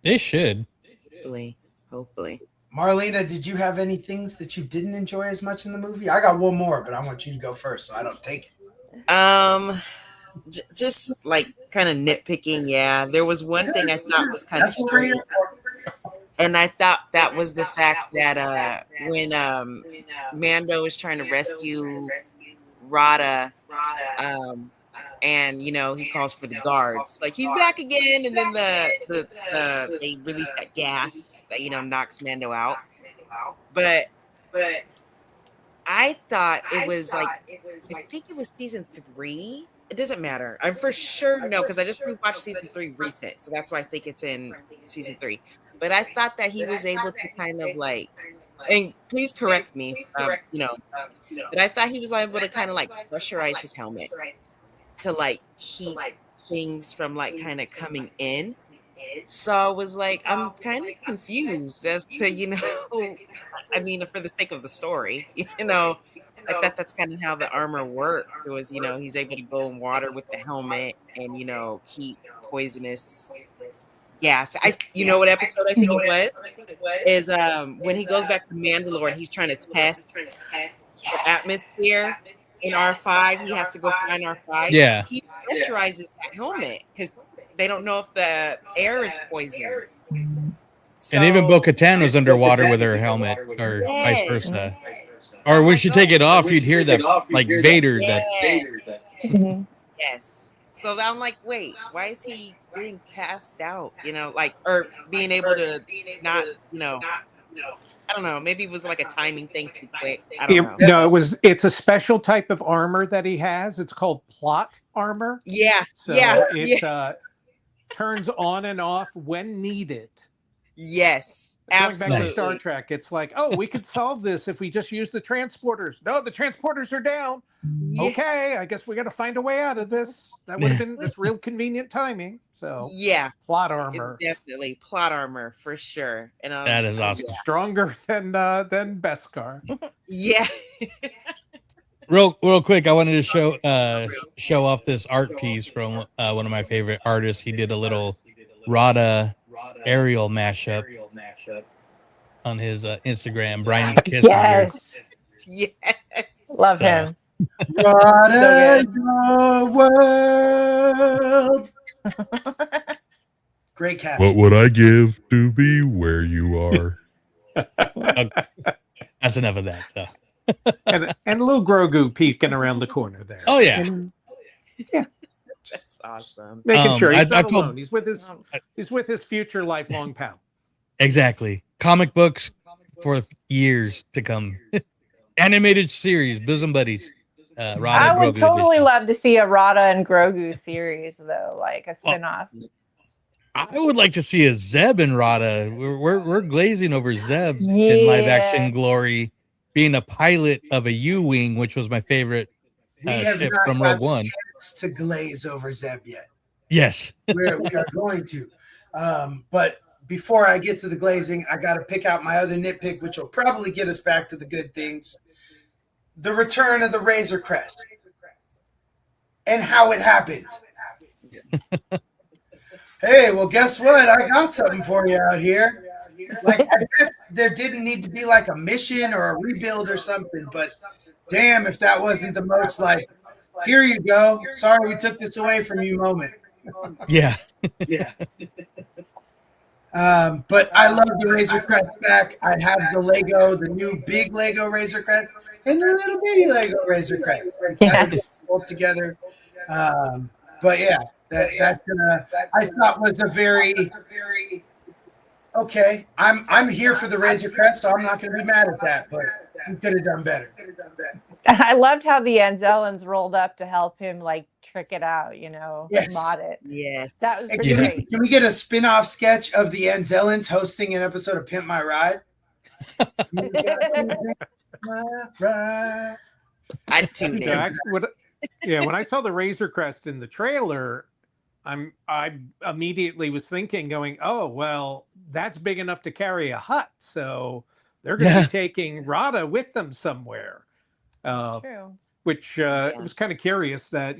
They should. Hopefully. Marlena, did you have any things that you didn't enjoy as much in the movie? I got one more, but I want you to go first so I don't take it. Just like kind of nitpicking. Yeah, there was one thing I thought was kind of strange, and I thought that was the fact that when Mando was trying to rescue Rada, and he calls for the guards, like he's back again, and then they release that gas that knocks Mando out. But I thought it was like I think it was season 3. It doesn't matter. I'm for sure no, because I just rewatched season 3 recent, so that's why I think it's in season 3. But I thought that he was able to kind of like, and please correct me, but I thought he was able to kind of like pressurize his helmet to like keep things from like kind of coming in. So I was like, I'm kind of confused as to I mean, for the sake of the story, I thought that's kind of how the armor worked. It was, he's able to go in water with the helmet and, keep poisonous gas. You know what episode I think it was? Is when he goes back to Mandalore and he's trying to test the atmosphere in R5. He has to go find R5. Yeah. He pressurizes that helmet because they don't know if the air is poisoned. So, And even Bo-Katan was underwater with her helmet, or vice versa. Or when she take it off, you'd hear that like Vader. Yes. So I'm like, wait, why is he getting passed out? Or being able to not, I don't know. Maybe it was like a timing thing too quick. I don't know. No, it's a special type of armor that he has. It's called plot armor. Yeah. So it turns on and off when needed. Yes, absolutely. Going back to Star Trek, it's like, oh, we could solve this if we just use the transporters. No, the transporters are down. Yeah. Okay, I guess we got to find a way out of this. That would have been this real convenient timing. So yeah, plot armor, definitely plot armor for sure. And that is awesome. Stronger than Beskar. Yeah. Real quick, I wanted to show off this art piece from one of my favorite artists. He did a little Rada aerial mashup on his Instagram. Brian Kissinger. Yes. Love him. Rada your world. Great cast. What would I give to be where you are? That's enough of that. So. and little Grogu peeking around the corner there. Oh yeah. Yeah. That's awesome. Making sure he's not alone. He's with his future lifelong pal. Exactly. Comic books for years to come. Animated series, bosom buddies. Rada I would Grogu totally edition. love to see a Rada and Grogu series, though, like a spinoff. I would like to see a Zeb and Rada. We're glazing over Zeb in live action glory, being a pilot of a U-wing, which was my favorite. We have ship not from got Rogue One. the chance to glaze over Zeb yet. Yes. we are going to. But before I get to the glazing, I got to pick out my other nitpick, which will probably get us back to the good things. The return of the Razor Crest and how it happened. Hey, well, guess what? I got something for you out here. Like, I guess there didn't need to be like a mission or a rebuild or something, but damn if that wasn't the most like, here you go. Sorry we took this away from you moment. Yeah. But I love the Razor Crest back. I have the new big Lego Razor Crest and the little bitty Lego Razor Crest. Both together. But yeah, that I thought was a very okay. I'm here for the Razor Crest, so I'm not going to be mad at that. But we could have done better. I loved how the Anzellans rolled up to help him like trick it out, Yes. mod it. Yes. That was great. Can we get a spin-off sketch of the Anzellans hosting an episode of Pimp My Ride? I'd tune in. When I saw the Razor Crest in the trailer, I immediately was thinking, going, oh well, that's big enough to carry a hut, so they're going to be taking Rada with them somewhere. True. which it was kind of curious that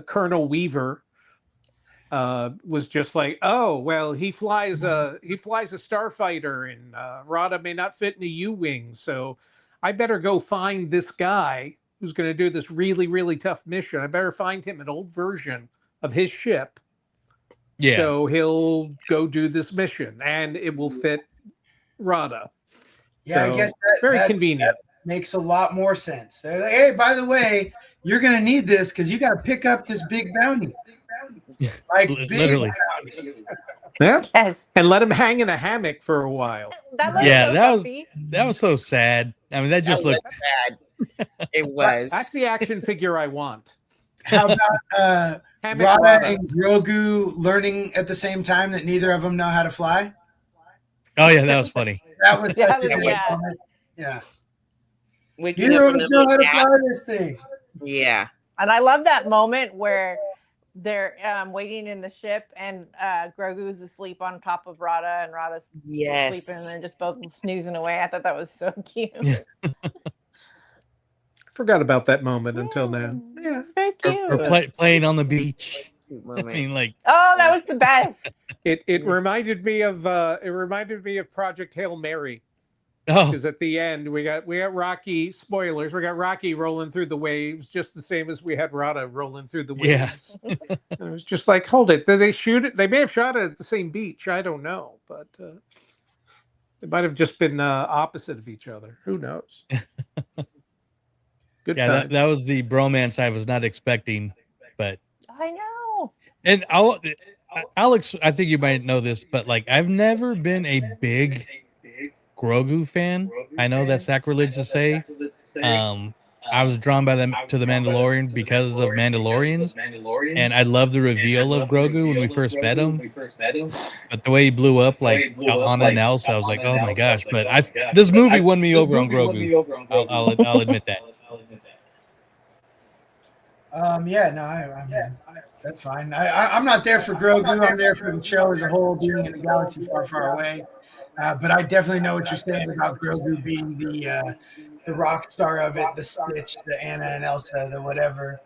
Colonel Weaver was just like, oh well, he flies a starfighter, and Rada may not fit in a U-wing, so I better go find this guy who's going to do this really, really tough mission. I better find him an old version of his ship. Yeah. So he'll go do this mission, and it will fit Rada. Yeah, So, I guess very that convenient. Makes a lot more sense. They're like, hey, by the way, you're going to need this because you got to pick up this big bounty. Like, big Literally. bounty. Yeah. Yes. And let him hang in a hammock for a while. That was Yeah, so that was comfy. that was so sad. I mean, that just was looked sad. It was. That's the action figure I want. How about Hammock Rada Rada. and Grogu learning at the same time that neither of them know how to fly? Oh yeah, that was funny. That was such a Yeah. good moment. Yeah. Waking Neither up of in us the know how to nap. fly this thing. Yeah. And I love that moment where they're waiting in the ship, and Grogu's asleep on top of Rada, and Rada's Yes. sleeping, and they're just both snoozing away. I thought that was so cute. Forgot about that moment until now. Yeah. It's very cute. Or playing on the beach. Cute I moment. mean, like, Oh, that was the best. It reminded me of Project Hail Mary. oh Because at the end we got Rocky, spoilers, we got Rocky rolling through the waves just the same as we had Rada rolling through the waves. Yeah. And it was just like, hold it. Did they shoot it? They may have shot it at the same beach. I don't know, but it might have just been opposite of each other. Who knows? Good yeah, time. that was the bromance I was not expecting, but I know. and Alex, I think you might know this, but like I've never been a big Grogu fan. I know that's sacrilege to say. I was drawn by to the Mandalorian because of Mandalorians, and I love the reveal of Grogu when we first met him. But the way he blew up, like on an else, I was like, oh my gosh! But this movie won me over on Grogu. I'll admit that. Yeah, no, I mean, that's fine. I'm not there for Grogu. I'm there for the show as a whole, being in a galaxy far, far away. But I definitely know what you're saying about Grogu being the rock star of it, the Stitch, the Anna and Elsa, the whatever.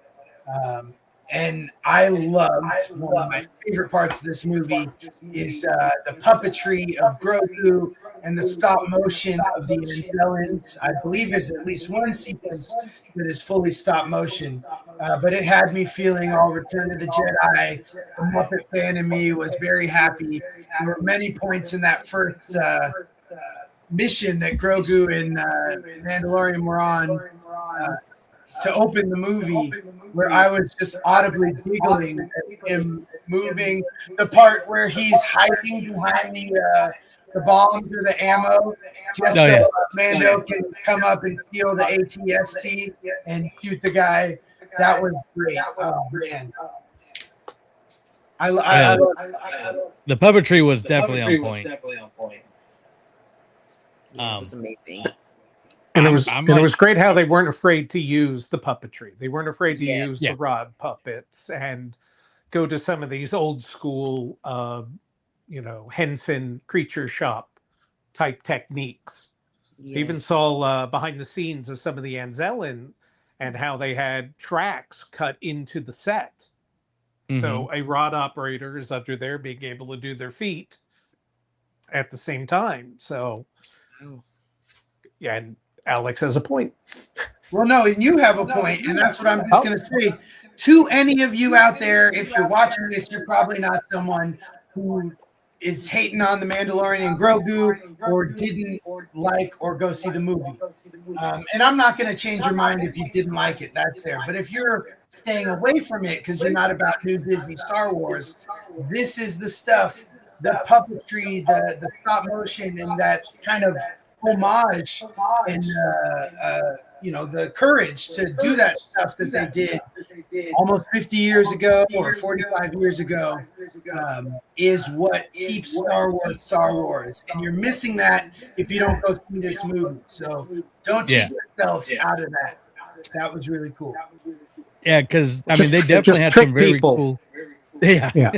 And I loved one of my favorite parts of this movie is the puppetry of Grogu and the stop motion of the Anzellans. I believe there's at least one sequence that is fully stop motion. But it had me feeling all Return of the Jedi. The Muppet fan in me was very happy. There were many points in that first mission that Grogu and Mandalorian were on to open the movie where I was just audibly giggling at him moving. The part where he's hiding behind the bombs or the ammo just so Mando can come up and steal the AT-ST and shoot the guy. That was great. Oh, man. The puppetry was definitely on point. It was amazing. And it was great how they weren't afraid to use the puppetry. They weren't afraid to use the rod puppets and go to some of these old school, Henson creature shop type techniques. Yes. I even saw behind the scenes of some of the Anzellan and how they had tracks cut into the set. Mm-hmm. So a rod operator is under there being able to do their feet at the same time. So, yeah, and Alex has a point. Well, no, and you have a point, and that's what I'm just going to say. To any of you out there, if you're watching this, you're probably not someone who is hating on the Mandalorian and Grogu or didn't like or go see the movie. And I'm not going to change your mind if you didn't like it. That's there. But if you're staying away from it because you're not about new Disney Star Wars, this is the stuff, the puppetry, the stop motion, and that kind of homage and the courage to do that stuff that they did almost 50 years ago or 45 years ago is what keeps Star Wars. And you're missing that if you don't go see this movie. So don't cheat yourself out of that. That was really cool. Yeah, because I mean they definitely had some very cool. Yeah.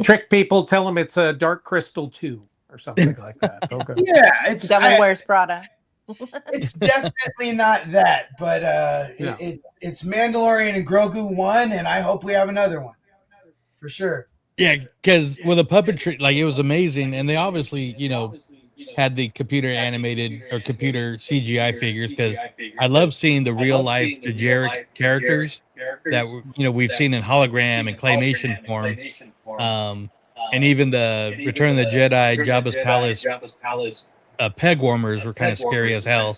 Trick people. Tell them it's a Dark Crystal 2 or something like that. Okay. Yeah, it's Devil Wears Prada. It's definitely not that, but No. it's Mandalorian and Grogu 1, and I hope we have another one for sure. Yeah, because with the puppetry, like it was amazing, and they obviously, had the computer animated or computer CGI figures. Because I love seeing the real life Dejeric characters that we've seen in hologram and claymation form, and even the Return of the Jedi, Jabba's palace peg warmers were kind of scary as hell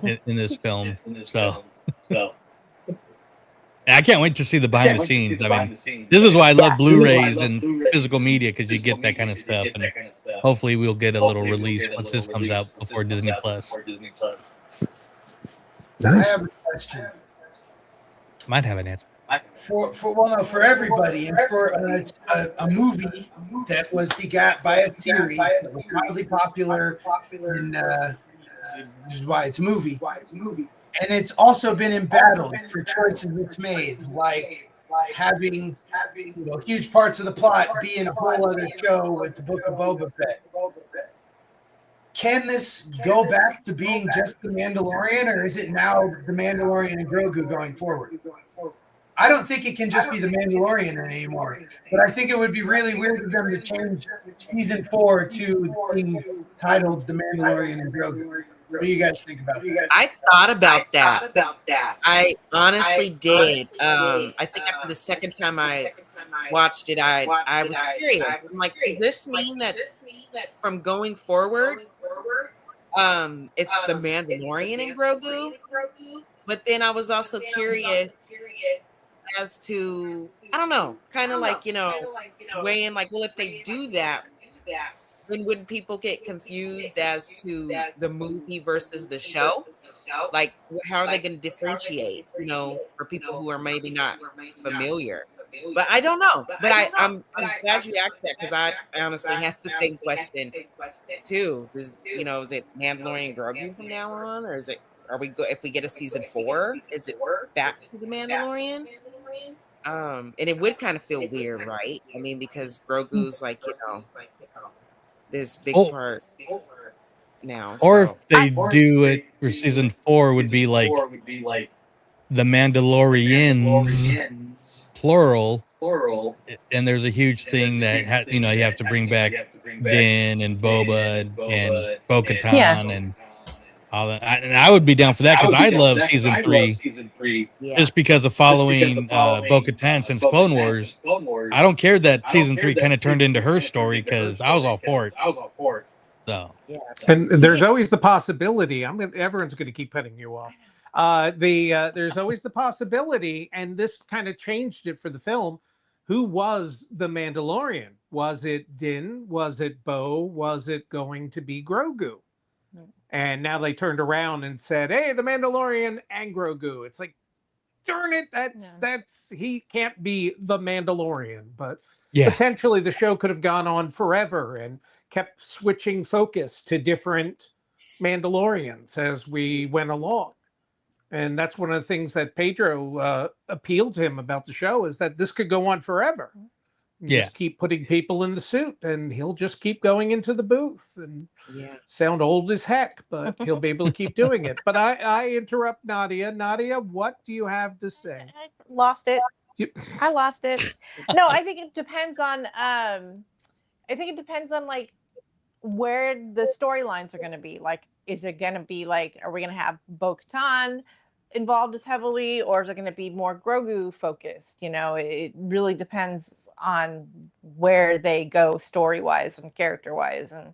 in this film. So. I can't wait to see the behind the scenes. I mean, this is why I love Blu-rays and physical media, because you get that kind of stuff, and hopefully we'll get a little release once this comes out before Disney Plus. I have a question Might have an answer. for everybody, and for a movie that was begat by a series that was wildly popular, and this is why it's a movie. And it's also been embattled for choices it's made, like having huge parts of the plot be in a whole other show with the Book of Boba Fett. Can this go back to being just the Mandalorian, or is it now the Mandalorian and Grogu going forward? I don't think it can just be the Mandalorian anymore, but I think it would be really weird for them to change season 4 to being titled The Mandalorian and Grogu. What do you guys think about that? I thought about that. I honestly did. I think after the second time I watched it, I was curious. I'm like, does this mean that from going forward, it's the Mandalorian and Grogu? But then I was also curious as to, I don't know, kind of like, weighing like, well, if they do that, then wouldn't people get confused as to the movie versus the show? Like, how are they going to differentiate, for people who are maybe not familiar? But I don't know. But I'm glad you asked that, because I honestly have the same question too. Is it Mandalorian and Grogu from now on, or if we get a season 4, is it back to the Mandalorian? And it would kind of feel weird, right? I mean, because Grogu's like, this big part now. Or if they do it for season 4, would be like the Mandalorians, plural. And there's a huge thing that you have to bring back Din and Boba and Bo-Katan and all that. And I would be down for that, because I love season 3 just because of following Bo-Katan since Clone Wars. I don't care that season 3 kind of turned into her story, because I was all for it. So and there's always the possibility. Everyone's going to keep cutting you off. There's always the possibility, and this kind of changed it for the film. Who was the Mandalorian? Was it Din? Was it Bo? Was it going to be Grogu? And now they turned around and said, "Hey, the Mandalorian and Grogu." It's like, darn it, that's he can't be the Mandalorian. But potentially the show could have gone on forever and kept switching focus to different Mandalorians as we went along. And that's one of the things that Pedro appealed to him about the show, is that this could go on forever. Just keep putting people in the suit, and he'll just keep going into the booth and sound old as heck, but he'll be able to keep doing it. But I interrupt Nadia. Nadia, what do you have to say? I lost it. I lost it. No, I think it depends on like where the storylines are going to be. Like, is it going to be like, are we going to have Bo-Katan involved as heavily, or is it going to be more Grogu focused? It really depends on where they go story wise and character wise, and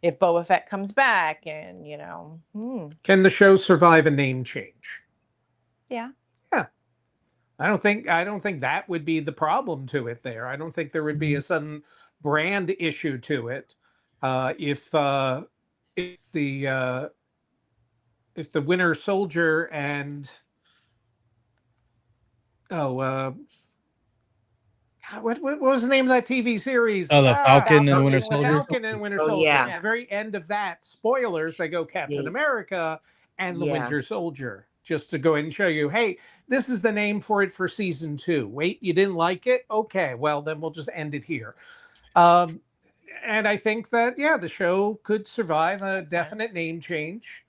if Boba Fett comes back, and Can the show survive a name change? Yeah. I don't think that would be the problem to it there. I don't think there would be a sudden brand issue to it. If the Winter Soldier and what was the name of that TV series? Oh, the Falcon and Winter Soldier. Falcon and Winter Soldier. Yeah. At the very end of that, spoilers, they go Captain America and the Winter Soldier, just to go ahead and show you, hey, this is the name for it for season 2. Wait, you didn't like it? Okay, well, then we'll just end it here. And I think that, the show could survive a definite name change.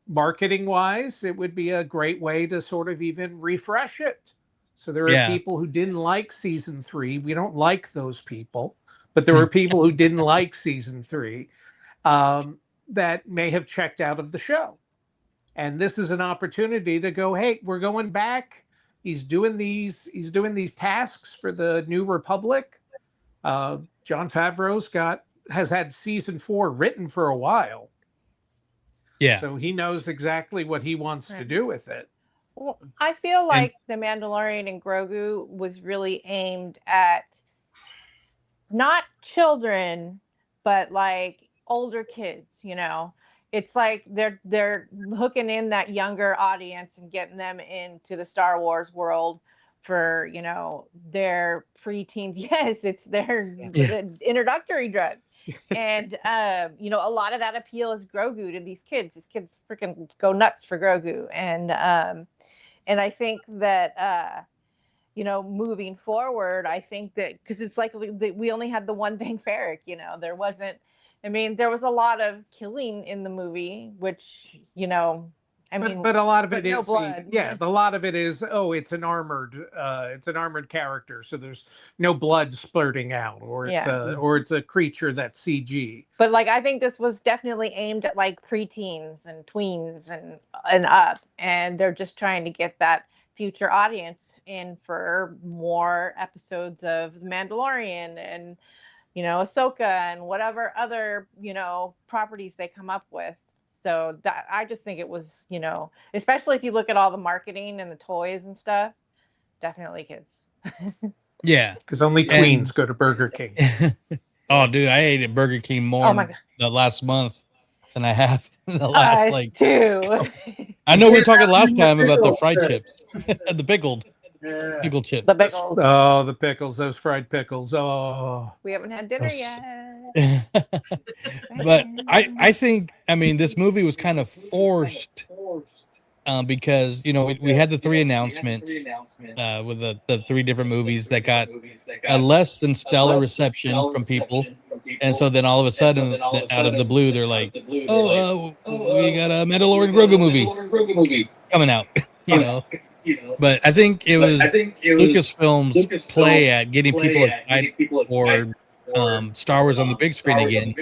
Marketing wise, it would be a great way to sort of even refresh it. So there are Yeah. people who didn't like season 3. We don't like those people, but there were people who didn't like season 3 that may have checked out of the show. And this is an opportunity to go, hey, we're going back. He's doing these tasks for the New Republic. Jon Favreau's has had season 4 written for a while. Yeah. So he knows exactly what he wants to do with it. Well, I feel like The Mandalorian and Grogu was really aimed at not children, but like older kids, you know. It's like they're hooking in that younger audience and getting them into the Star Wars world for, you know, their preteens. Yes, it's their introductory drug. And you know, a lot of that appeal is Grogu to these kids. These kids freaking go nuts for Grogu. And I think that you know, moving forward, I think that because it's like we only had the one thing Ferric, you know, there wasn't. I mean, there was a lot of killing in the movie, which, you know, I mean, but a lot of it is no blood. a lot of it is, it's an armored character, so there's no blood splurting out, or it's a creature that's CG. But like, I think this was definitely aimed at like preteens and tweens and up, and they're just trying to get that future audience in for more episodes of The Mandalorian and, you know, Ahsoka and whatever other, you know, properties they come up with. So that, I just think it was, you know, especially if you look at all the marketing and the toys and stuff, definitely kids. Yeah. Because only tweens go to Burger King. Oh, dude, I ate at Burger King more the last month than I have in the last too. I know we were talking last time about the fried chips, the pickle chips. The pickles. Oh, the pickles, those fried pickles. Oh, we haven't had dinner yet. But I think, I mean, this movie was kind of forced because, you know, we had the 3 announcements with the 3 different movies that got a less than stellar reception from people. And so then all of a sudden, out of the blue, they're like, we got a Mandalorian Grogu movie coming out, you know. But I think it was Lucasfilm's play at getting people excited for Star Wars on the big screen again.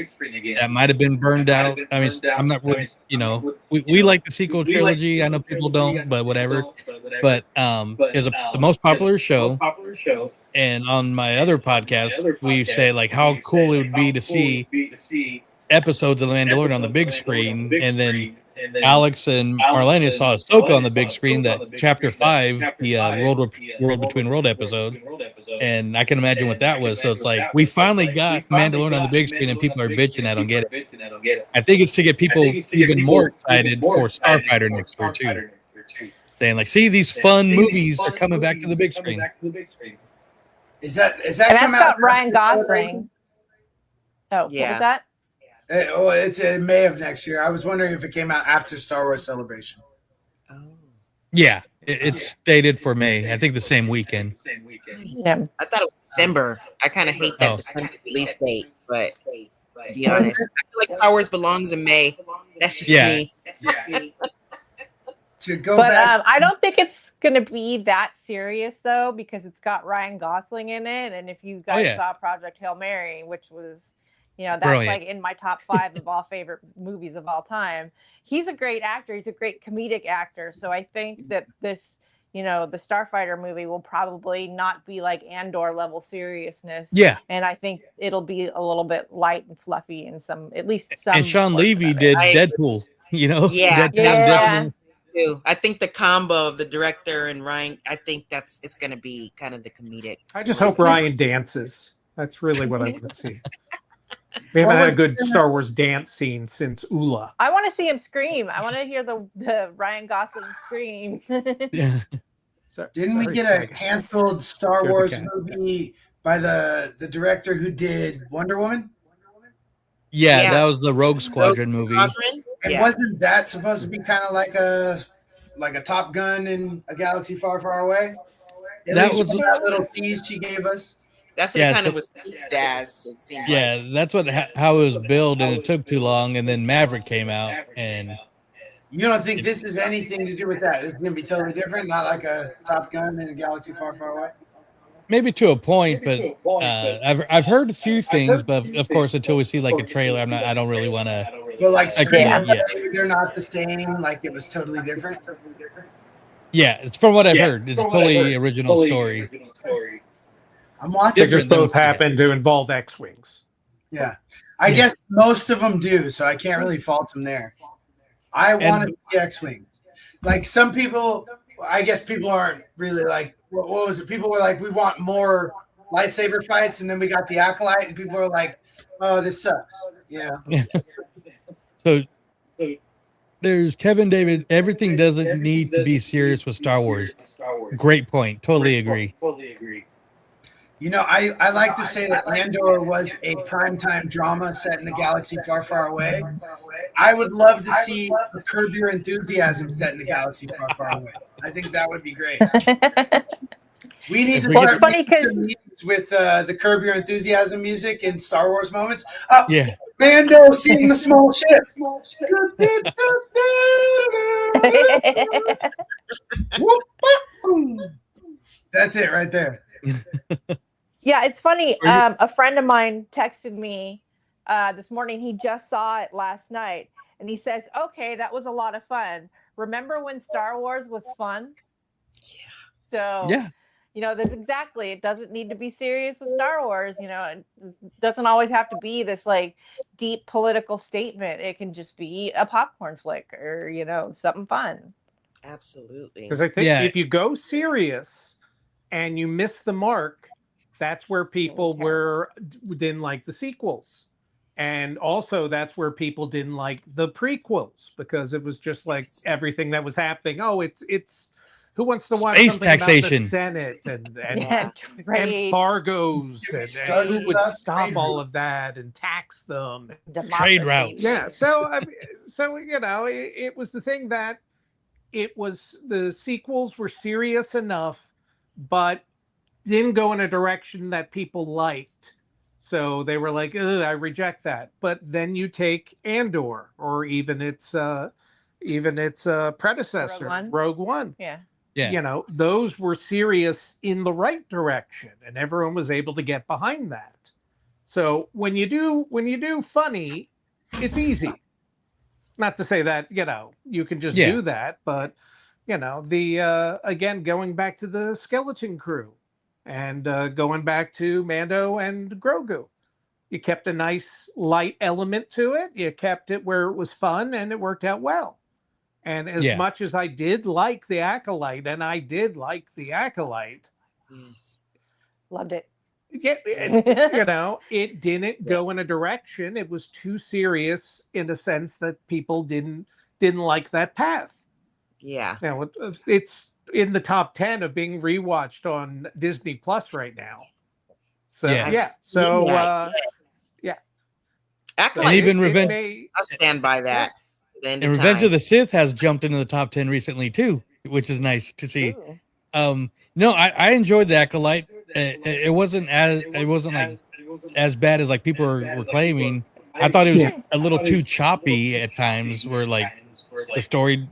That might have been burned out. I mean, I'm not really, you know, we like the sequel trilogy. I know people don't, but whatever. But is the most popular show. And on my other podcast, we say like how cool it would be to see episodes of The Mandalorian on the big screen, and then Alex and Marlena saw Ahsoka on the big screen, that chapter 5, the World Between World episode, and I can imagine what that was. So it's like we finally got Mandalorian on the big screen, and people are bitching I don't get it. I think it's to get people even more excited for Starfighter next year too, saying like, see, these fun movies are coming back to the big screen. Is that and come that's out? got Ryan Gosling. Oh, Yeah. what was that? It's in May of next year. I was wondering if it came out after Star Wars Celebration. Yeah, it's stated for May. I think the same weekend. Yeah. I thought it was December. I kind of hate that December release date, but to be honest, I feel like Star Wars belongs in May. That's just me. To go But back, I don't think it's going to be that serious though, because it's got Ryan Gosling in it, and if you guys saw Project Hail Mary, which was, you know, that's brilliant. like in my top 5 of all favorite movies of all time. He's a great actor. He's a great comedic actor. So I think that this, you know, the Starfighter movie will probably not be like Andor level seriousness. Yeah. And I think it'll be a little bit light and fluffy in at least some. And Sean Levy did Deadpool, you know? Yeah, Deadpool. Too. I think the combo of the director and Ryan, I think it's going to be kind of the comedic. I just hope Ryan dances. That's really what I want to see. We haven't had a good Star Wars dance scene since Ula. I want to see him scream. I want to hear the Ryan Gosling scream. Didn't we get a canceled Star Wars movie by the director who did Wonder Woman? Yeah, that was the Rogue Squadron movie. And wasn't that supposed to be kind of like a Top Gun in a galaxy far, far away? That was that little tease she gave us. That's what it kind of was as. That's how it was billed, and it took too long, and then Maverick came out, and You don't think this is anything to do with that? This is going to be totally different, not like a Top Gun in a galaxy far, far away? Maybe to a point, but I've heard a few things, but of course, until we see like a trailer, I don't really want to. But like, Yeah. they're not the same. Like it was totally different. Yeah, it's from what I've heard. It's totally original story. I'm watching. They just both happen to involve X-wings. Yeah, I guess most of them do, so I can't really fault them there. I wanted the X-wings. Like some people, I guess people aren't really like. What was it? People were like, we want more lightsaber fights, and then we got the Acolyte, and people were like, oh, this sucks. Yeah. So there's Kevin David. Everything doesn't need to be serious with Star Wars. Great point. Totally agree. You know, I like to say that Andor was a primetime drama set in a galaxy far, far away. I would love to see the Curb Your Enthusiasm set in a galaxy far, far away. I think that would be great. We need to start making some meetings with the Curb Your Enthusiasm music in Star Wars moments. Yeah. Mando seeing the small ship. That's it right there. Yeah, it's funny. A friend of mine texted me this morning. He just saw it last night, and he says, "Okay, that was a lot of fun. Remember when Star Wars was fun?" Yeah. So yeah, you know, that's exactly. It doesn't need to be serious with Star Wars. You know, it doesn't always have to be this like deep political statement. It can just be a popcorn flick or something fun. Absolutely. Because I think if you go serious and you miss the mark, that's where people didn't like the sequels. And also that's where people didn't like the prequels, because it was just like everything that was happening. Oh, it's who wants to watch space something taxation, about the Senate and embargoes and who would stop all of that and tax them? Trade routes. Yeah. So it was the thing that it was the sequels were serious enough, but didn't go in a direction that people liked. So they were like, I reject that. But then you take Andor or even its predecessor, Rogue One. Yeah. Yeah. Those were serious in the right direction, and everyone was able to get behind that. So when you do funny, it's easy. Not to say that, you can just do that, but again, going back to the Skeleton Crew and going back to Mando and Grogu, you kept a nice light element to it. You kept it where it was fun, and it worked out well. And as much as I did like the Acolyte, yes, loved it. Yeah, it didn't go in a direction. It was too serious in a sense that people didn't like that path. Yeah. Now it's in the top 10 of being rewatched on Disney Plus right now. So Acolyte, and even I'll stand by that. And Revenge of the Sith has jumped into the top 10 recently too, which is nice to see. No, I enjoyed the Acolyte. It wasn't like as bad as like people were claiming. I thought it was a little too choppy at times, where like the story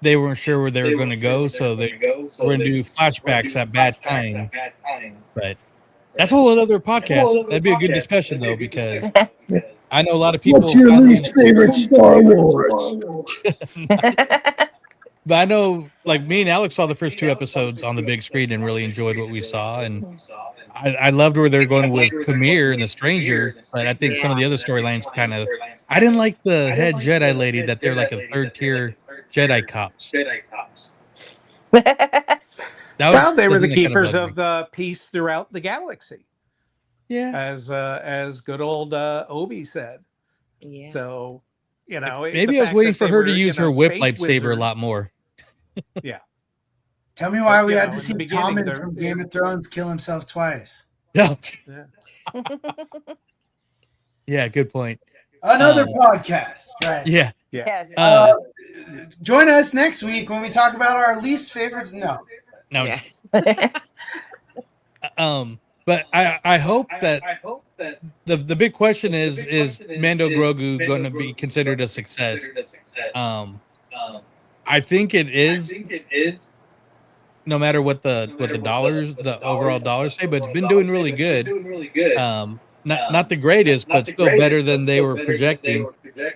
they weren't sure where they were going to go, so they were going to do flashbacks at bad time. But that's a whole other podcast. That'd be a good discussion though, because I know a lot of people. What's your least favorite Star Wars? But I know, like, me and Alex saw the first 2 episodes on the big screen and really enjoyed what we saw. And I loved where they're going with Khmer and the Stranger. But I think some of the other storylines kind of. I didn't like the head Jedi lady, that they're like a 3rd-tier Jedi cops. They were the keepers of the peace throughout the galaxy. Yeah. As good old Obi said. Yeah. So, maybe I was waiting for her to use her whip lightsaber a lot more. Yeah. Tell me why we had to see Tommen from Game of Thrones kill himself twice. Yeah, good point. Another podcast, right? Yeah. Join us next week when we talk about our least favorite. No. But I hope that the big question is Mando Grogu going to be considered a success? I think it is. No matter what the overall dollars say, but it's been doing really good. Not the greatest, but still better than they were projecting.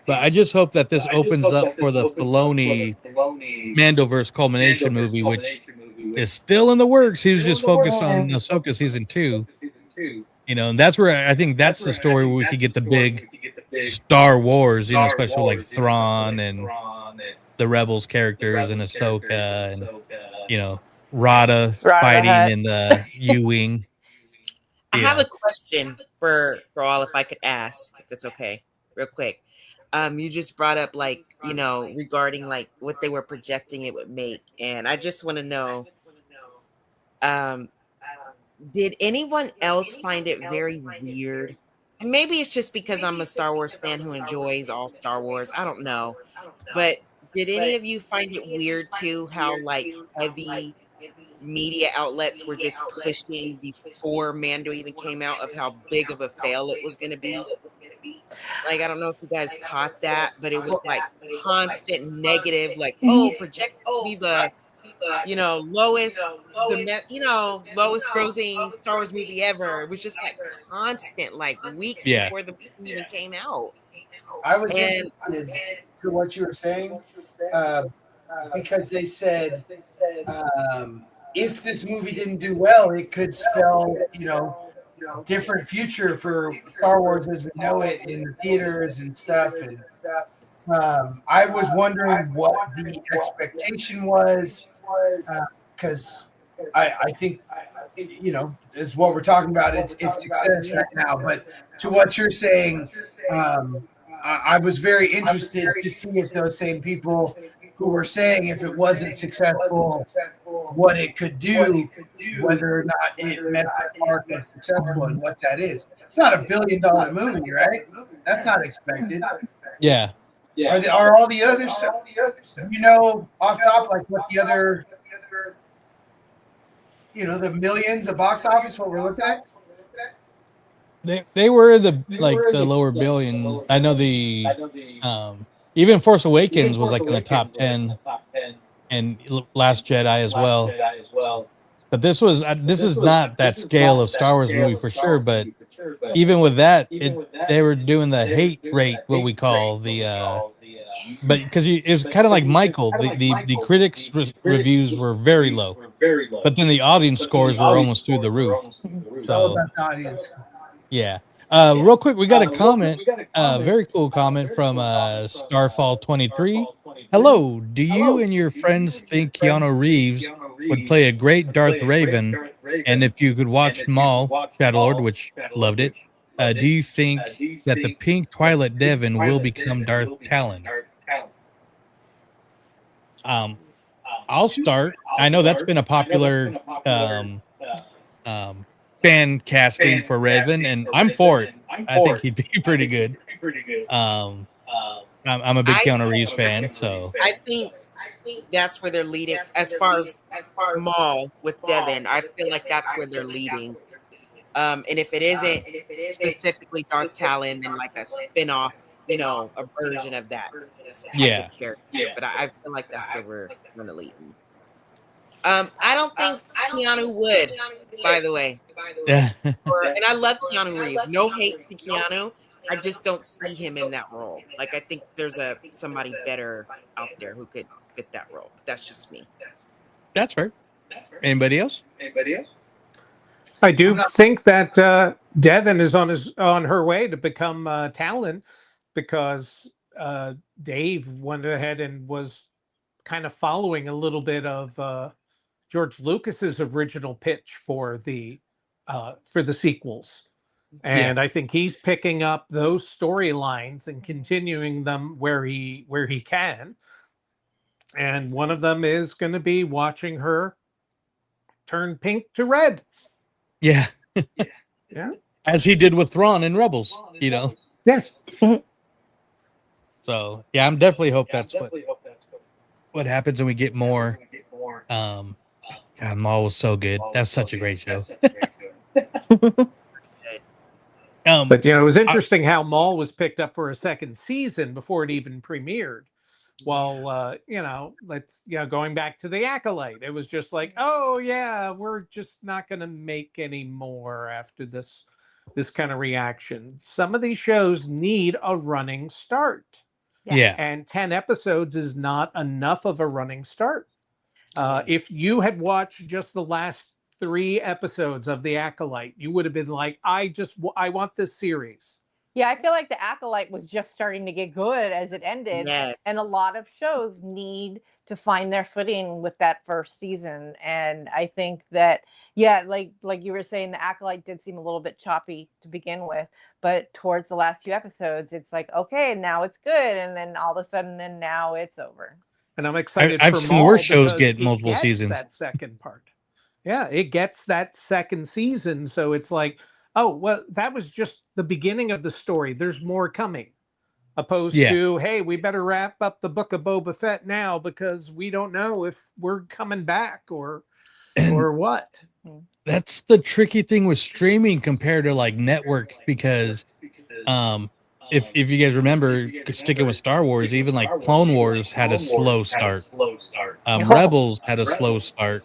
But I just hope that this opens up for the Filoni Mandoverse culmination movie, which is still in the works. He was just focused on Ahsoka season 2. And that's where I think that's the story where we could get the big Star Wars, especially like Thrawn and the Rebels characters and Ahsoka and Rada fighting in the U-wing. I have a question for all, if I could ask, if it's okay, real quick. You just brought up regarding what they were projecting it would make, and I just want to know, did anyone else find it very weird? And maybe it's just because I'm a Star Wars fan who enjoys all Star Wars. I don't know, but did any of you find it weird too how heavy media outlets were just pushing before Mando even came out of how big of a fail it was going to be? I don't know if you guys caught that, but it was constant negative, project to be the lowest lowest grossing Star Wars movie ever. It was just constant, weeks before the movie even came out. I was interested to what you were saying because they said if this movie didn't do well, it could spell, different future for Star Wars as we know it in the theaters and stuff. And I was wondering what the expectation was because I think, is what we're talking about. It's success right now. But to what you're saying, I was very interested to see if those same people who were saying if it wasn't successful, what it could do, whether or not it met the mark of successful and what that is. It's not $1 billion movie, right? That's not expected. Yeah. Are all the other stuff, off top, what the other, the millions of box office, what we're looking at? They were the lower billion. I know the even Force Awakens was in the top 10, and Last Jedi as well. But this is not that scale of Star Wars movie for sure. But even with that, they were doing the hate rate, what we call the. But because it was kind of like Michael, the critics' reviews were very low, but then the audience scores were almost through the roof. It's all about the audience. Yeah. Real quick, we got a comment, very cool comment from Starfall23. Hello, do you and your friends think Keanu Reeves would play a great Darth Raven? And if you could watch Maul, Shadowlord, which loved it, do you think that the pink Twi'lek Devin will become Darth Talon? I'll start. I know that's been a popular fan casting for Raven, and I'm for it. I think he'd be pretty good. I'm a big Keanu Reeves fan, so I think that's where they're leading as far as Maul with Devin. I feel like that's where they're leading. And if it isn't specifically Darth Talon, then a spin-off, a version of that type of character. But I feel like that's where we're going to lead. I don't think Keanu would, by the way. And I love Keanu Reeves. No hate to Keanu. I just don't see him in that role. I think there's somebody better out there who could fit that role. But that's just me. That's fair. Anybody else? I do think that Devin is on her way to become Talon, because Dave went ahead and was kind of following a little bit of George Lucas's original pitch for the sequels, and I think he's picking up those storylines and continuing them where he can. And one of them is going to be watching her turn pink to red. Yeah. Yeah. As he did with Thrawn in Rebels, Yes. So yeah, I'm definitely hope that's what happens, and we get more. God, Maul was so good. That's such a great show. But it was interesting how Maul was picked up for a second season before it even premiered. Well, going back to the Acolyte, it was just like, oh yeah, we're just not going to make any more after this kind of reaction. Some of these shows need a running start. Yeah. And 10 episodes is not enough of a running start. If you had watched just the last 3 episodes of The Acolyte, you would have been like, I want this series. Yeah, I feel like The Acolyte was just starting to get good as it ended. Yes. And a lot of shows need to find their footing with that first season. And I think that, yeah, like you were saying, The Acolyte did seem a little bit choppy to begin with. But towards the last few episodes, it's like, okay, now it's good. And then all of a sudden, and now it's over. And I'm excited I've for seen Maul worse shows because get it multiple gets seasons. that second part. Yeah, it gets that second season. So it's like, oh, well, that was just the beginning of the story. There's more coming. Opposed to, hey, we better wrap up the Book of Boba Fett now because we don't know if we're coming back or what. That's the tricky thing with streaming compared to like network, because if you guys remember, sticking with Star Wars, even like Clone Wars had a slow start. Rebels had a slow start.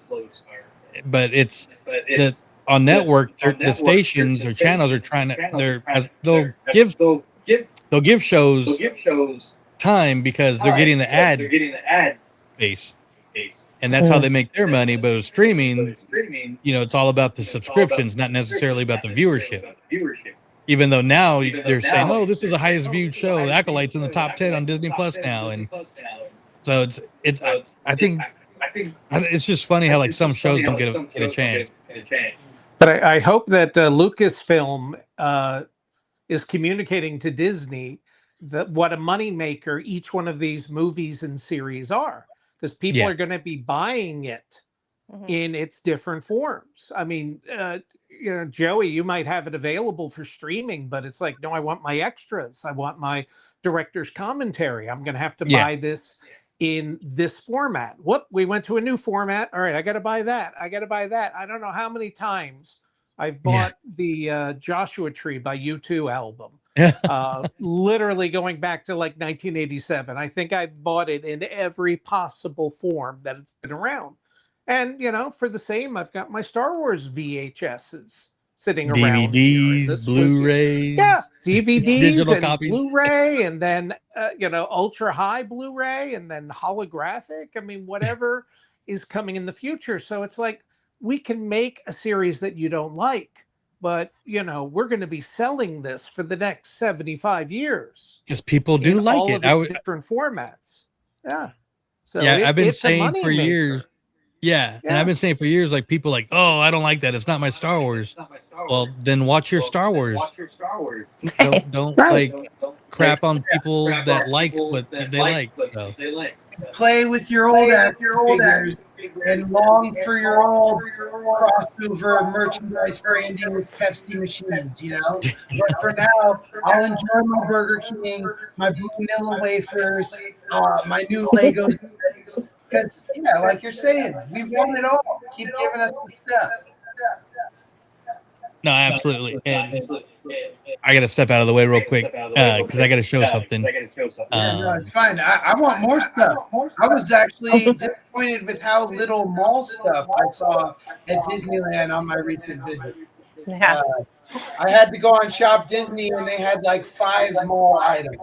But it's that on network, the stations or channels are trying to they'll give shows time because they're getting the ad space, and that's how they make their money. But with streaming, it's all about the subscriptions, not necessarily about the viewership. Even though now they're saying, "Oh, this is the highest viewed show. The Acolyte's in the top 10 on Disney Plus now," and so I think it's just funny how like some shows don't get a chance. But I hope that Lucasfilm is communicating to Disney that what a moneymaker each one of these movies and series are, because people are going to be buying it in its different forms. I mean, Joey, you might have it available for streaming, but it's like, no, I want my extras. I want my director's commentary. I'm going to have to buy this in this format. Whoop, we went to a new format. All right, I got to buy that. I don't know how many times I've bought the Joshua Tree by U2 album. Literally going back to like 1987. I think I've bought it in every possible form that it's been around. And, for the same, I've got my Star Wars VHSs sitting around. DVDs, Blu-rays. DVDs, digital and copies. Blu-ray, and then, ultra high Blu-ray, and then holographic. I mean, whatever is coming in the future. So it's like, we can make a series that you don't like, but, we're going to be selling this for the next 75 years. Because people do like all it. Of its different formats. Yeah. So I've been saying for years. And I've been saying for years, like, people like, oh, I don't like that. It's not my Star Wars. Well, then watch your Star Wars. Don't crap on people that like what they like. So play with your old figures and long for your old crossover merchandise branding with Pepsi machines, But for now, I'll enjoy my Burger King, my vanilla wafers, my new Legos. Because, like you're saying, we want it all. Keep giving us the stuff. No, absolutely. And I got to step out of the way real quick because I got to show something. No, it's fine. I want more stuff. I was actually disappointed with how little mall stuff I saw at Disneyland on my recent visit. I had to go on Shop Disney, and they had like 5 mall items.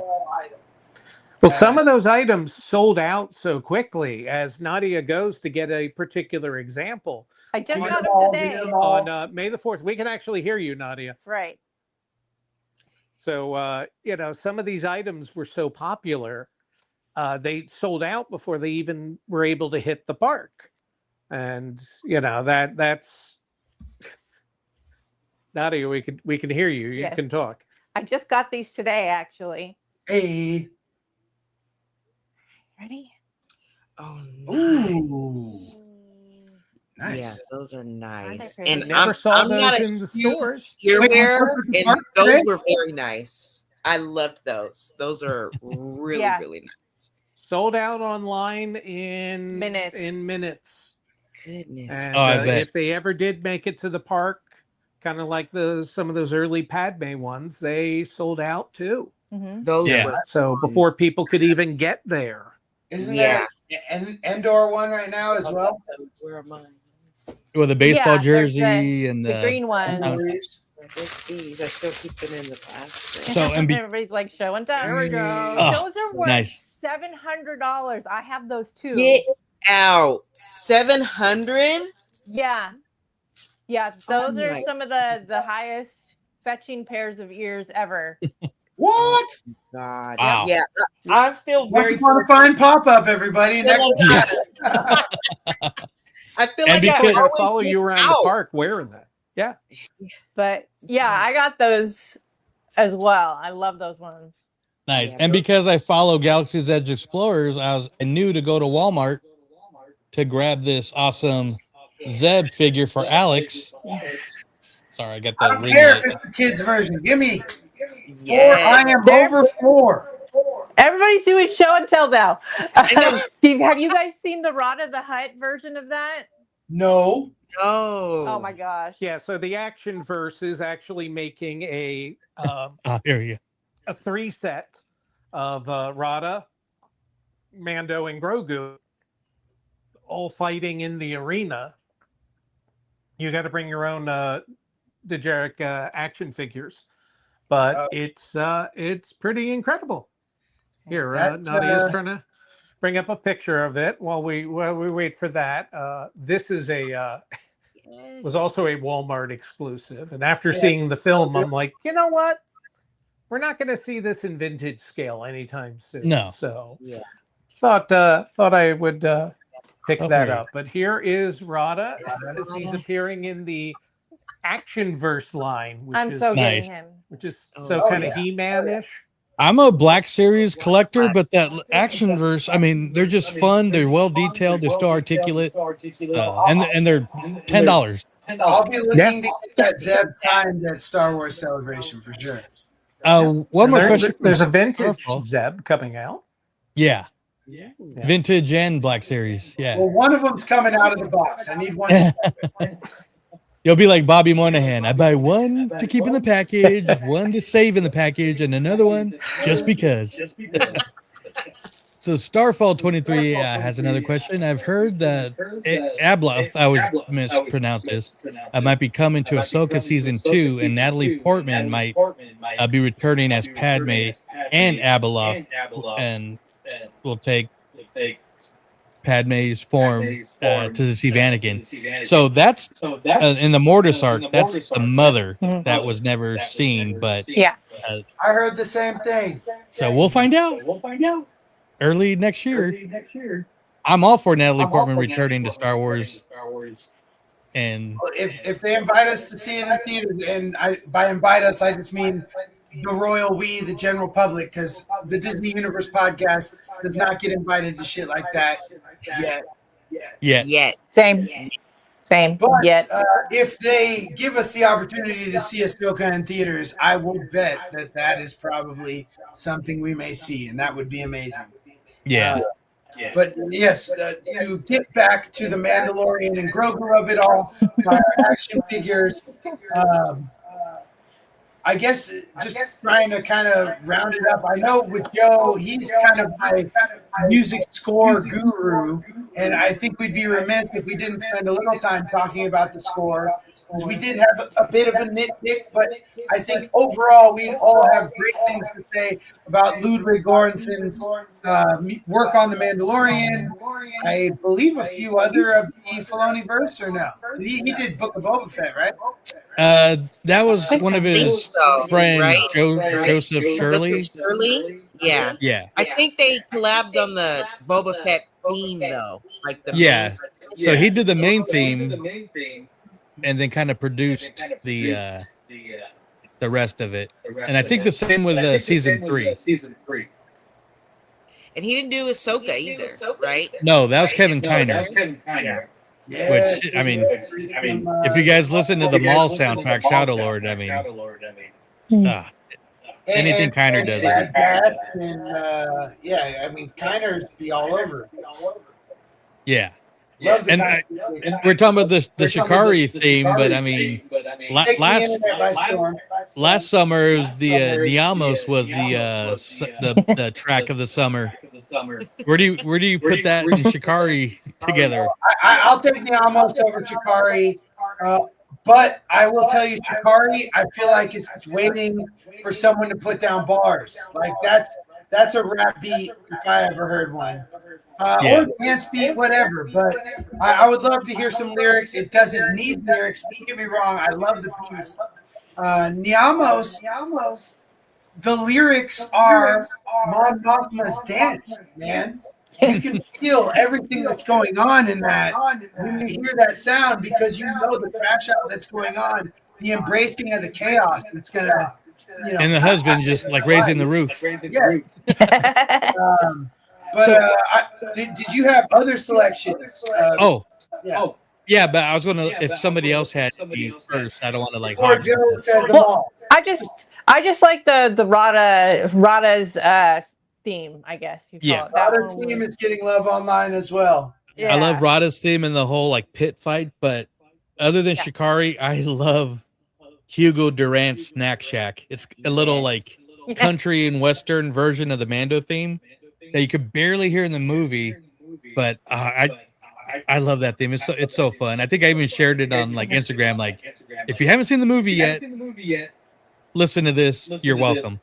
Well, some of those items sold out so quickly. As Nadia goes to get a particular example, I just got them today. On May the 4th. We can actually hear you, Nadia. Right. So, some of these items were so popular, they sold out before they even were able to hit the park. And, that's... Nadia, we can hear you. You can talk. I just got these today, actually. Hey. Ready? Oh, nice. Nice. Yeah, those are nice. Pretty? And Never saw I'm those not in a the stores. huge earwear, Wait, and those today? were very nice. I loved those. Those are really, really nice. Sold out online in minutes. Goodness. And I bet. if they ever did make it to the park, kind of like some of those early Padme ones, they sold out too. Those So before people could even get there. Isn't there an Endor one right now as well? Where am I? With the baseball there's jersey and the green one. Just these. I still keep them in the plastic. So everybody's like show and tell. There we go. Those are worth nice. $700. I have those too. Get out. 700? Yeah. Those are some of the highest fetching pairs of ears ever. What? God. Wow. Yeah. I feel very want to find pop up, everybody. Next I feel and like because I I follow you around the park wearing that. Yeah. But yeah, I got those as well. I love those ones. Nice. Yeah, And because I follow Galaxy's Edge Explorers, I knew to go to Walmart to grab this awesome Zeb figure for Alex. Sorry, I got the I don't care if it's the kids version. Give me 4. I am over 4. Everybody's doing show and tell now. Steve, have you guys seen the Rada the Hutt version of that? No. Oh my gosh. Yeah, so the Action Verse is actually making a Here you a 3 set of Rada, Mando, and Grogu all fighting in the arena. You got to bring your own Dejeric action figures, but it's pretty incredible. Here, Nadia's trying to bring up a picture of it while we wait for that. This is was also a Walmart exclusive, and after seeing the film, I'm like, you know what? We're not going to see this in vintage scale anytime soon. No. So thought I would pick that up. But here is Rada as he's appearing in the Actionverse line, which I'm is so nice. getting him. Which is kind of He-Man-ish. I'm a Black Series collector, but that Action Verse, I mean, they're just fun. They're well detailed. They're still articulate, and they're $10. I'll be looking to get that Zeb signed at Star Wars Celebration for sure. One more question. There's a vintage Zeb coming out. Yeah. Vintage and Black Series. Yeah. Well, one of them's coming out of the box. I need one. You'll be like Bobby Moynihan. I buy one to keep in the package, one to save in the package, and another one just because. So Starfall 23 has another question. I've heard that Abloth, I always mispronounce this, might be coming to Ahsoka season 2, and Natalie Portman might be returning as Padme and Abeloth, and will take Padme's form to see Anakin. So that's in the Mortis arc. That's the mother that was never seen, but I heard the same thing. So we'll find out. Early next year. I'm all for Natalie Portman returning to Star Wars. And if they invite us to see it in theaters, and by invite us, I just mean the royal we, the general public, because the Disney Universe podcast does not get invited to shit like that yet. Same. But yet. If they give us the opportunity to see Ahsoka in theaters, I will bet that is probably something we may see, and that would be amazing. Yeah. But yes, to get back to the Mandalorian and Grogu of it all, our action figures, I guess just trying to kind of round it up. I know with Joe, he's kind of my music score guru, and I think we'd be remiss if we didn't spend a little time talking about the score, because we did have a bit of a nitpick, but I think overall we all have great things to say about Ludwig Göransson's work on The Mandalorian. I believe a few other of the Filoni-verse, or no? He did Book of Boba Fett, right? That was one of his friends, right? Joseph Shirley. Yeah. I think they collabed on the Boba Fett theme, though. Like the So he did the main theme, and then kind of produced the rest of it. And I think the same with season 3. And he didn't do Ahsoka either, right? No, that was Kevin Kiner. Which, I mean, if you guys listen to the Mall soundtrack, Shadow Lord, I mean, anything Kiner does. I mean, Kiner's be all over. Yeah. And we're talking about the Shikari theme, but I mean, last summer it was the Niamos was the track of the summer. Where do you put that and Shikari together? I'll take Niamos over Shikari. But I will tell you, Shikari, I feel like it's just waiting for someone to put down bars. Like that's a rap beat if I ever heard one. Or dance beat, whatever. But I would love to hear some lyrics. It doesn't need lyrics. Don't get me wrong. I love the piece. Niamos, the lyrics are Mon Mothma's dance, man. You can feel everything that's going on in that when you hear that sound because you know the crash out that's going on, the embracing of the chaos that's gonna, and the husband just like raising the roof. Yeah. Did you have other selections? Yeah, but I was gonna if somebody else had me first. I don't want to like. Or Joe says them all. I just like the Rada's theme, I guess you call it. Rada's theme is getting love online as well. I love Rada's theme and the whole like pit fight, but other than Shikari, I love Hugo Durant's Snack Shack. It's a little like country and western version of the Mando theme that you could barely hear in the movie, but I love that theme. It's so fun. I think I even shared it on like Instagram. Like, if you haven't seen the movie yet, listen to this. You're welcome.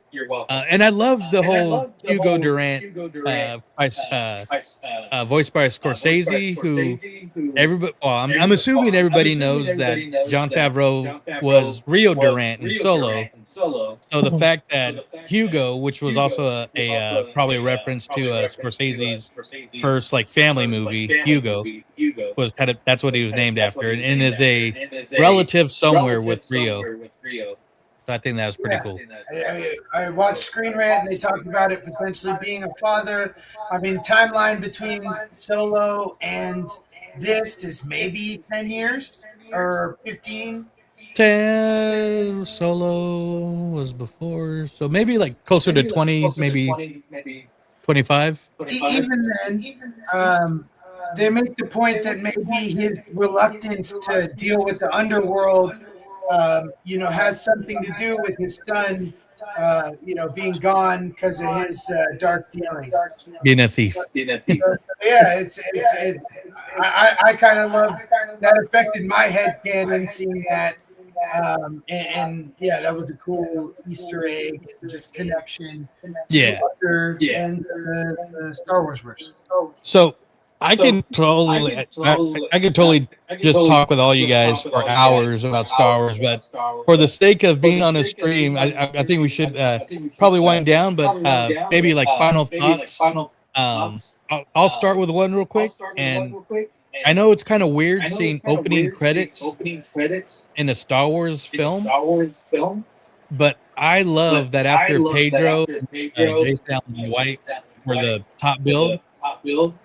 And I love the whole Hugo Durant voiced by Scorsese, who everybody. Well, I'm assuming everybody knows that Jon Favreau was Rio Durant in Solo. So the fact that Hugo, which was also a probably a reference to Scorsese's first like family movie, Hugo, was kind of that's what he was named after, and is a relative somewhere with Rio. So I think that was pretty cool. I watched Screen Rant and they talked about it potentially being a father. I mean, timeline between Solo and this is maybe 10 years or 15. 10 Solo was before, so maybe like closer to 20, maybe 25. Even then, they make the point that maybe his reluctance to deal with the underworld has something to do with his son, being gone because of his dark feelings. Being a thief. I kind of love that affected my headcanon seeing that. And that was a cool Easter egg, just connection. And the Star Wars verse. So I can totally just talk with all you guys for hours about Star Wars, but for the sake of being on a stream, I think we should probably wind down, but maybe like final thoughts. I'll start with one real quick, and I know it's kind of weird seeing opening credits in a Star Wars film, but I love that after Pedro and Jason Allen White were the top build,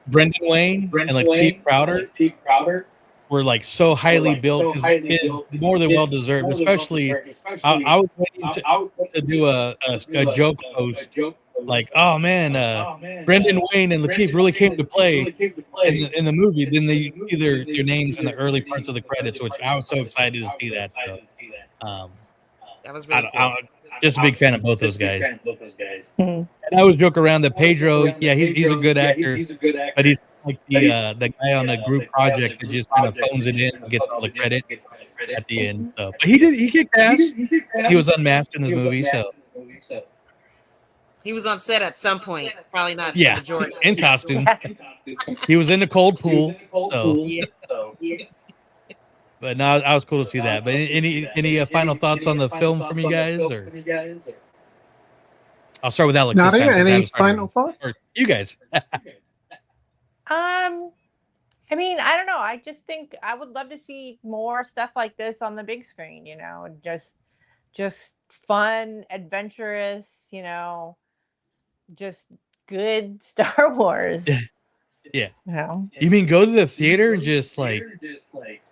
Brendan Wayne and like Lakeith Crowder were like so highly built because it's more than well deserved. Especially, I was waiting to do a joke post like, oh man, Brendan Wayne and Lakeith really came to play in the movie. Then they either their names in the early parts of the credits, which I was so excited to see that. So, that was really cool. Just a big fan of both those guys. And I always joke around that Pedro, he's a good actor, but he's like the guy on a group project that just kind of phones it in and gets all the credit at the end. So, but he kicked ass. He was unmasked in his movie, so he was on set at some point. Probably not the majority. In costume. He was in the cold pool. So. But no, I was cool to see that. But any final thoughts on the film from you guys? Or I'll start with Alex. Nadia, any final thoughts? Or you guys. I mean, I don't know. I just think I would love to see more stuff like this on the big screen. Just fun, adventurous. Just good Star Wars. Yeah. You mean go to the theater and just like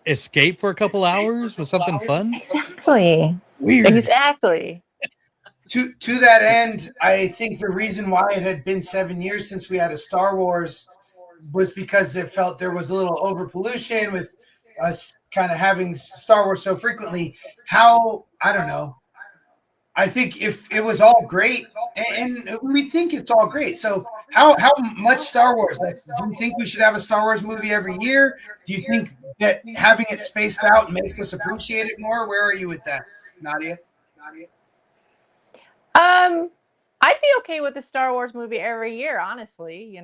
escape for a couple hours with something fun? Exactly. Weird. Exactly. To that end, I think the reason why it had been 7 years since we had a Star Wars was because they felt there was a little overpollution with us kind of having Star Wars so frequently. I don't know. I think if it was all great, and we think it's all great. So how much Star Wars? Like, do you think we should have a Star Wars movie every year? Do you think that having it spaced out makes us appreciate it more? Where are you with that, Nadia? I'd be okay with a Star Wars movie every year, honestly.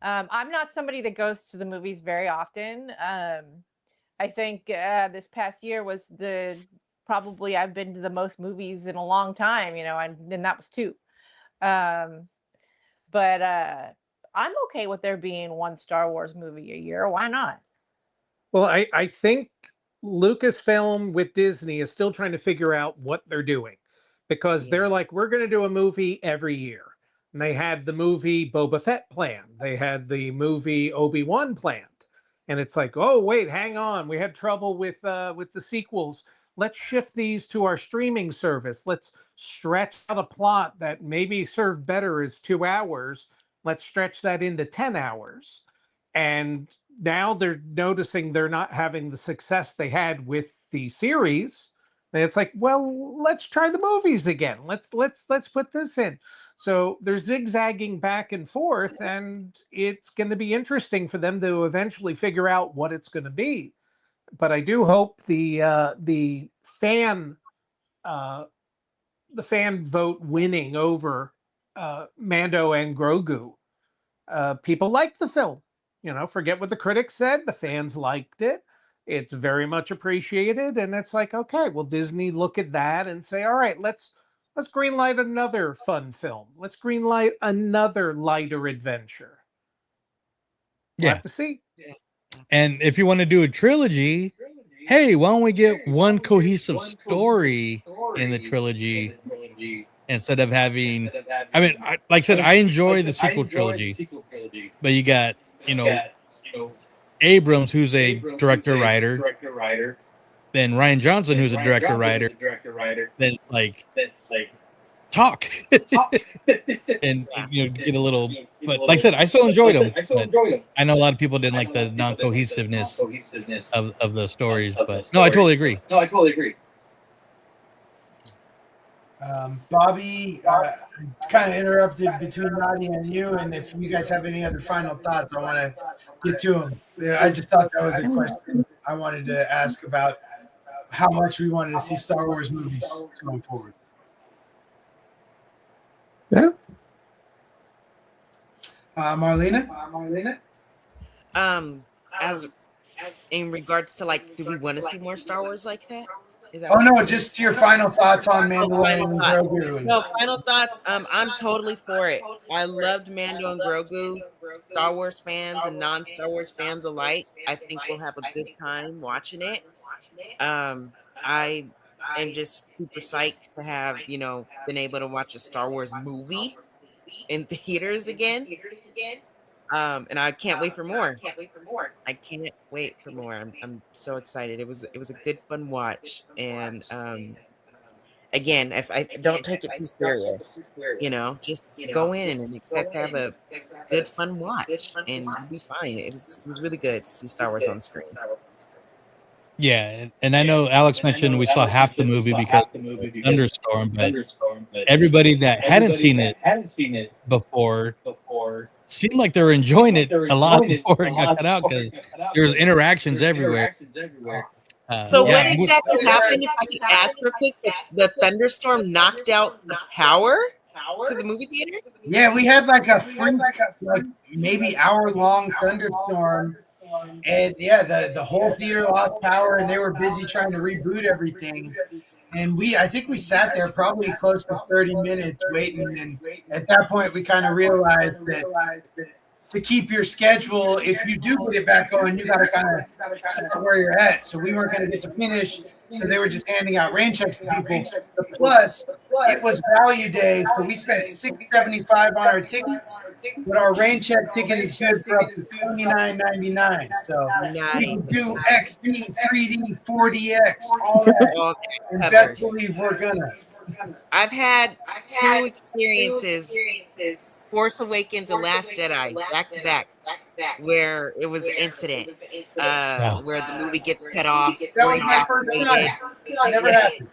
I'm not somebody that goes to the movies very often. I think this past year was probably I've been to the most movies in a long time, and that was 2. But I'm okay with there being one Star Wars movie a year. Why not? Well, I think Lucasfilm with Disney is still trying to figure out what they're doing, because they're like, we're going to do a movie every year. And they had the movie Boba Fett planned. They had the movie Obi-Wan planned. And it's like, oh, wait, hang on. We had trouble with the sequels. Let's shift these to our streaming service. Let's stretch out a plot that maybe served better as 2 hours. Let's stretch that into 10 hours. And now they're noticing they're not having the success they had with the series. And it's like, well, let's try the movies again. Let's put this in. So they're zigzagging back and forth, and it's going to be interesting for them to eventually figure out what it's going to be. But I do hope the fan vote winning over Mando and Grogu. People liked the film. Forget what the critics said. The fans liked it. It's very much appreciated, and it's like, okay, well, Disney look at that and say, all right, let's greenlight another fun film. Let's greenlight another lighter adventure. We'll have to see. And if you want to do a trilogy, hey, why don't we get one cohesive story in the trilogy instead of having? I mean, like I said, I enjoy the sequel trilogy, but you got Abrams, who's a director writer, then Ryan Johnson, who's a director writer, then talk and get a little. But like I said, I still enjoyed them. I know a lot of people didn't like the non-cohesiveness of the stories, but no, I totally agree. Bobby, kind of interrupted between Nadia and you, and if you guys have any other final thoughts, I want to get to them. I just thought that was a question I wanted to ask about how much we wanted to see Star Wars movies going forward. Yeah. Marlena? As in regards to do we want to see more Star Wars like that? No, just your final thoughts on Mandalorian and Grogu. No, final thoughts. I'm totally for it. I loved Mando and Grogu. Star Wars fans and non-Star Wars fans alike, I think we'll have a good time watching it. I am just super psyched to have, been able to watch a Star Wars movie in theaters again. And I can't wait for more. I can't wait for more. I'm so excited. It was a good fun watch. And again, if I don't take it too serious, just go in and expect to have a good fun watch, and you'll be fine. It was really good to see Star Wars on screen. Yeah, and I know Alex mentioned we saw half the movie because of thunderstorm, but everybody that hadn't seen it before seemed like they were enjoying it a lot before it got cut out because there was interactions everywhere. So what exactly happened, if I could ask real quick? The thunderstorm knocked out the power to the movie theater? Yeah, we had a freak, maybe hour-long thunderstorm. And yeah, the whole theater lost power, and they were busy trying to reboot everything. And I think we sat there probably close to 30 minutes waiting. And at that point, we kind of realized that to keep your schedule, if you do get it back going, you got to kind of start where you're at. So we weren't going to get to finish. So they were just handing out rain checks to people. Plus, it was value day, so we spent $6.75 on our tickets, but our rain check ticket is good for up to $29.99. So we can do XD, 3D, 4DX, all that. And best believe we're gonna. I've had two experiences, Force Awakens and Last Jedi, back to back, where it was an incident, where the movie gets cut off. That was my first time. Never happened.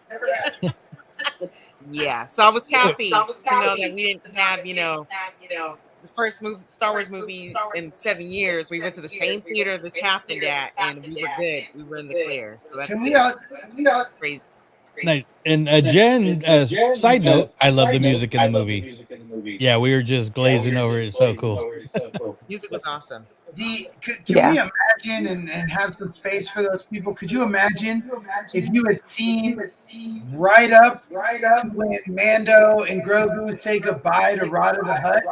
Yeah, so I was happy, that we didn't have, the first Star Wars movie in 7 years. We went to the same theater this happened at, and we were good. We were in the clear. So that's crazy. Nice. And Jen, side note, I love the music in the movie. Yeah, we were just glazing over it. So cool. Music was awesome. Can we imagine and have some space for those people? Could you imagine if you had seen right up to when Mando and Grogu say goodbye to Rada the Hutt?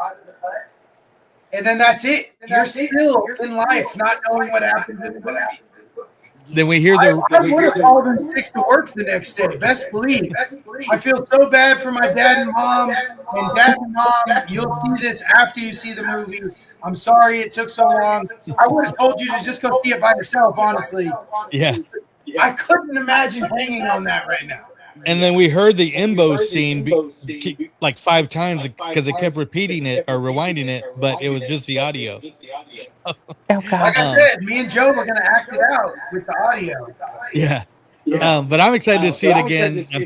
And then that's it. You're still in life, not knowing what happens in the movie. Then we hear the. I would have called in sick to work the next day. Best believe. I feel so bad for my dad and mom. And dad and mom, you'll see this after you see the movie. I'm sorry it took so long. I would have told you to just go see it by yourself, honestly. Yeah. I couldn't imagine hanging on that right now. And then we heard the Imbo scene like 5 times because they kept repeating it or rewinding it, but it was just the audio. Like I said, me and Joe were going to act it out with the audio. Yeah. But I'm excited to see it again. I'm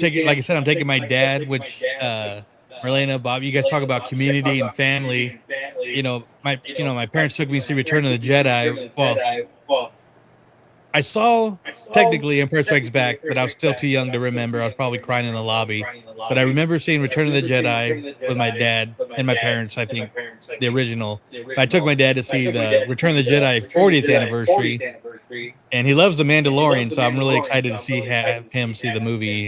taking my dad, which Marlena, Bob, you guys talk about community and family. My parents took me to see Return of the Jedi. Well, I saw technically Empire Strikes Back, but I was still too young to remember. I was probably crying in the lobby. But I remember seeing Return of the Jedi with my dad and my parents, I think, the original. I took my dad to see the Return of the Jedi 40th anniversary, and he loves The Mandalorian, so I'm really excited to see him see the movie.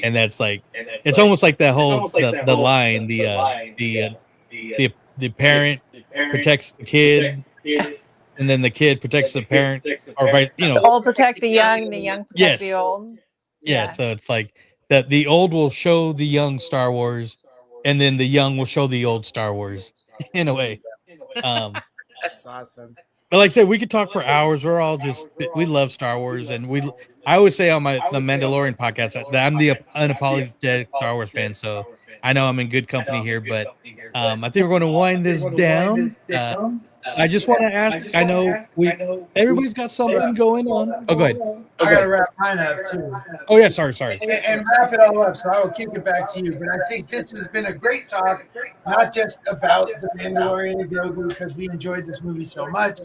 And that's like, it's almost like that whole, the line, the parent protects the kid. And then the kid protects the parent, or the old protect the young, the young protect the old. Yeah, so it's like that the old will show the young Star Wars, and then the young will show the old Star Wars, in a way. That's awesome. But like I said, we could talk for hours. We love Star Wars, and I always say on the Mandalorian podcast that I'm the unapologetic Star Wars fan. So I know I'm in good company here, but I think we're going to wind this down. I just want to ask. I know everybody's got something going on. Oh, go ahead. I got to wrap mine up too. Oh yeah, sorry. And wrap it all up. So I will kick it back to you. But I think this has been a great talk, not just about the Mandalorian and Grogu because we enjoyed this movie so much,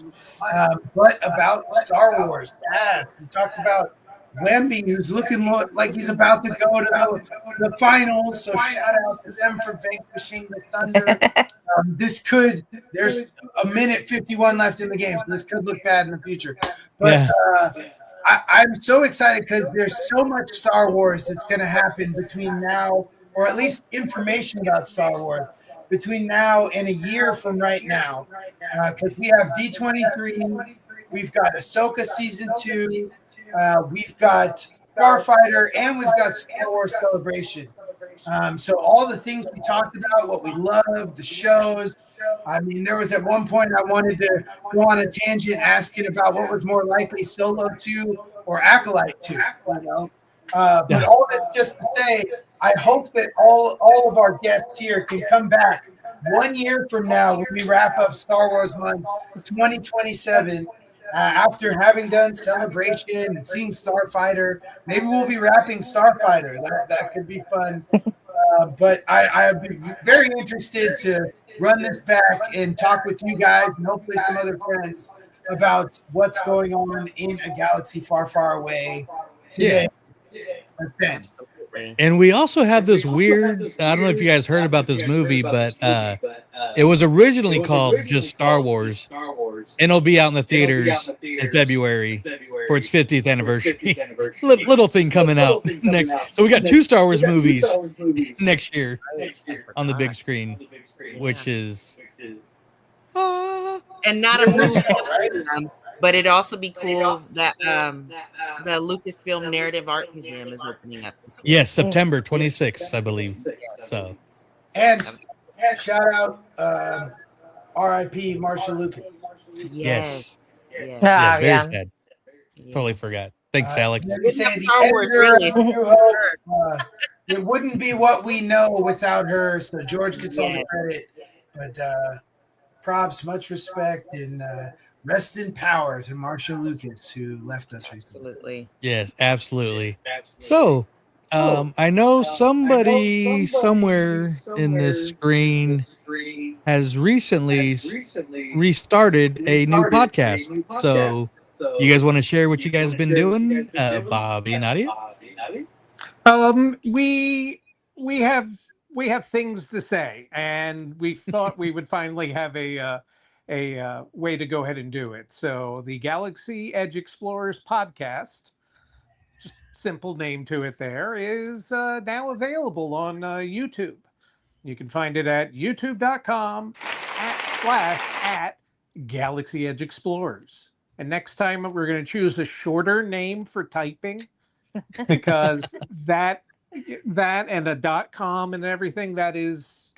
but about Star Wars. Yes, we talked about Wemby, who's looking like he's about to go to the finals. So shout out to them for vanquishing the Thunder. There's a minute 51 left in the game, so this could look bad in the future. But I'm so excited because there's so much Star Wars that's going to happen between now, or at least information about Star Wars, between now and a year from right now. Because we have D23, we've got Ahsoka Season 2, we've got Starfighter, and we've got Star Wars Celebration. So all the things we talked about, what we love, the shows. I mean, there was at one point I wanted to go on a tangent asking about what was more likely, Solo 2 or Acolyte 2. But all this just to say, I hope that all of our guests here can come back 1 year from now when we wrap up Star Wars Month 2027. After having done Celebration and seeing Starfighter, maybe we'll be wrapping Starfighter. That could be fun. But I'd be very interested to run this back and talk with you guys and hopefully some other friends about what's going on in a galaxy far, far away today. Yeah. And we also have this weird, I don't know if you guys heard about this movie, but it was originally called just Star Wars, and it'll be out in the theaters in February for its 50th anniversary. Little thing coming out next. So we got 2 Star Wars movies next year on the big screen, which is... And not a movie, but it'd also be cool that the Lucasfilm Narrative Art Museum is opening up this year. Yes, September 26th, I believe. So, and shout out R.I.P. Marshall Lucas. Yes. Very sad. Totally forgot. Thanks, Alex. Star Wars, really. It wouldn't be what we know without her. So George gets all the credit, but props, much respect, and rest in power to Marshall Lucas, who left us recently. Absolutely. Yes, absolutely. So, I know somebody somewhere in this screen has recently restarted a new podcast. So, you guys want to share what you guys have been doing, Bobby and Nadia? We have things to say, and we thought we would finally have a way to go ahead and do it. So the Galaxy Edge Explorers podcast, just simple name to it, there is now available on YouTube. You can find it at youtube.com/at Galaxy Edge Explorers. And next time we're going to choose a shorter name for typing, because that and a .com and everything, that is,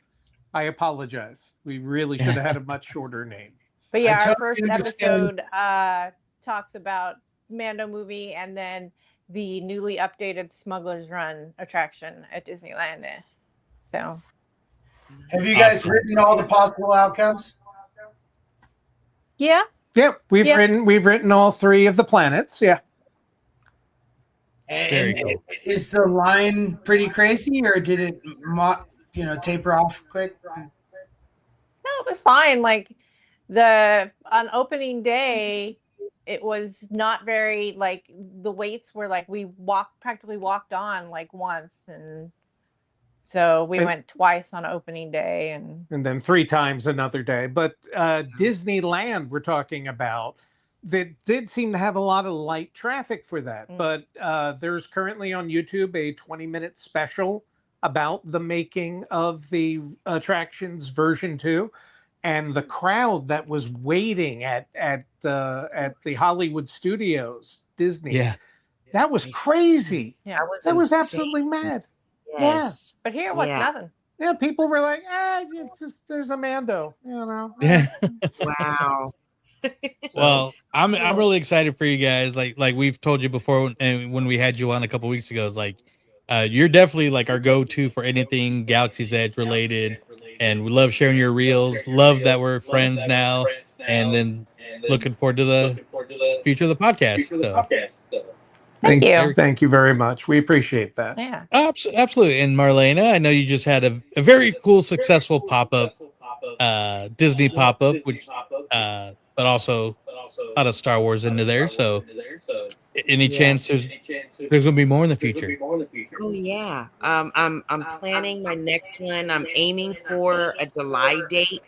I apologize. We really should have had a much shorter name. But yeah, I our totally first understand. episode talks about Mando movie and then the newly updated Smuggler's Run attraction at Disneyland. So, Have you guys written all the possible outcomes? yeah. Yep, we've written all 3 of the planets. Yeah. And is the line pretty crazy, or did it, taper off quick? No, it was fine. Like on opening day, it was not very, like, the waits were like, we practically walked on like once, and so we went twice on opening day, and then 3 times another day. But Disneyland, we're talking about, that did seem to have a lot of light traffic for that. But there's currently on YouTube a 20-minute special about the making of the attractions version 2, and the crowd that was waiting at the Hollywood Studios, Disney. Yeah, that was crazy. Yeah, that was absolutely mad. Yes. But here was nothing. Yeah, people were like, it's just, there's a Mando, Yeah. Wow. Well, I'm really excited for you guys. Like we've told you before, and when we had you on a couple weeks ago, it's like you're definitely like our go-to for anything Galaxy's Edge related, and we love sharing your reels. Love that we're friends now, and then looking forward to the future of the podcast. So. Thank you very much. We appreciate that. Yeah, absolutely. And Marlena, I know you just had a very cool, successful pop-up, Disney pop-up, which but also a lot of Star Wars into there. So, any chance there's gonna be more in the future? Oh yeah. I'm planning my next one. I'm aiming for a July date.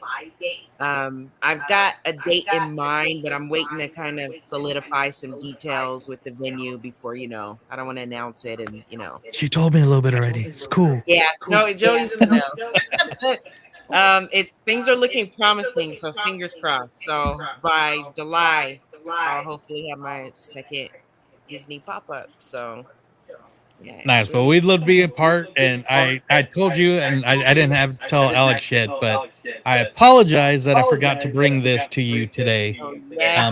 I've got a date in mind, but I'm waiting to kind of solidify some details with the venue before, I don't want to announce it, and She told me a little bit already. It's cool. Yeah, no, Joey's in the know. Things are looking promising, so fingers crossed. So by July, I'll hopefully have my second Disney pop-up. So yeah. Nice. Well, we'd love to be a part, and I told you, and I didn't have to tell Alex yet, but I apologize that I forgot to bring this to you today.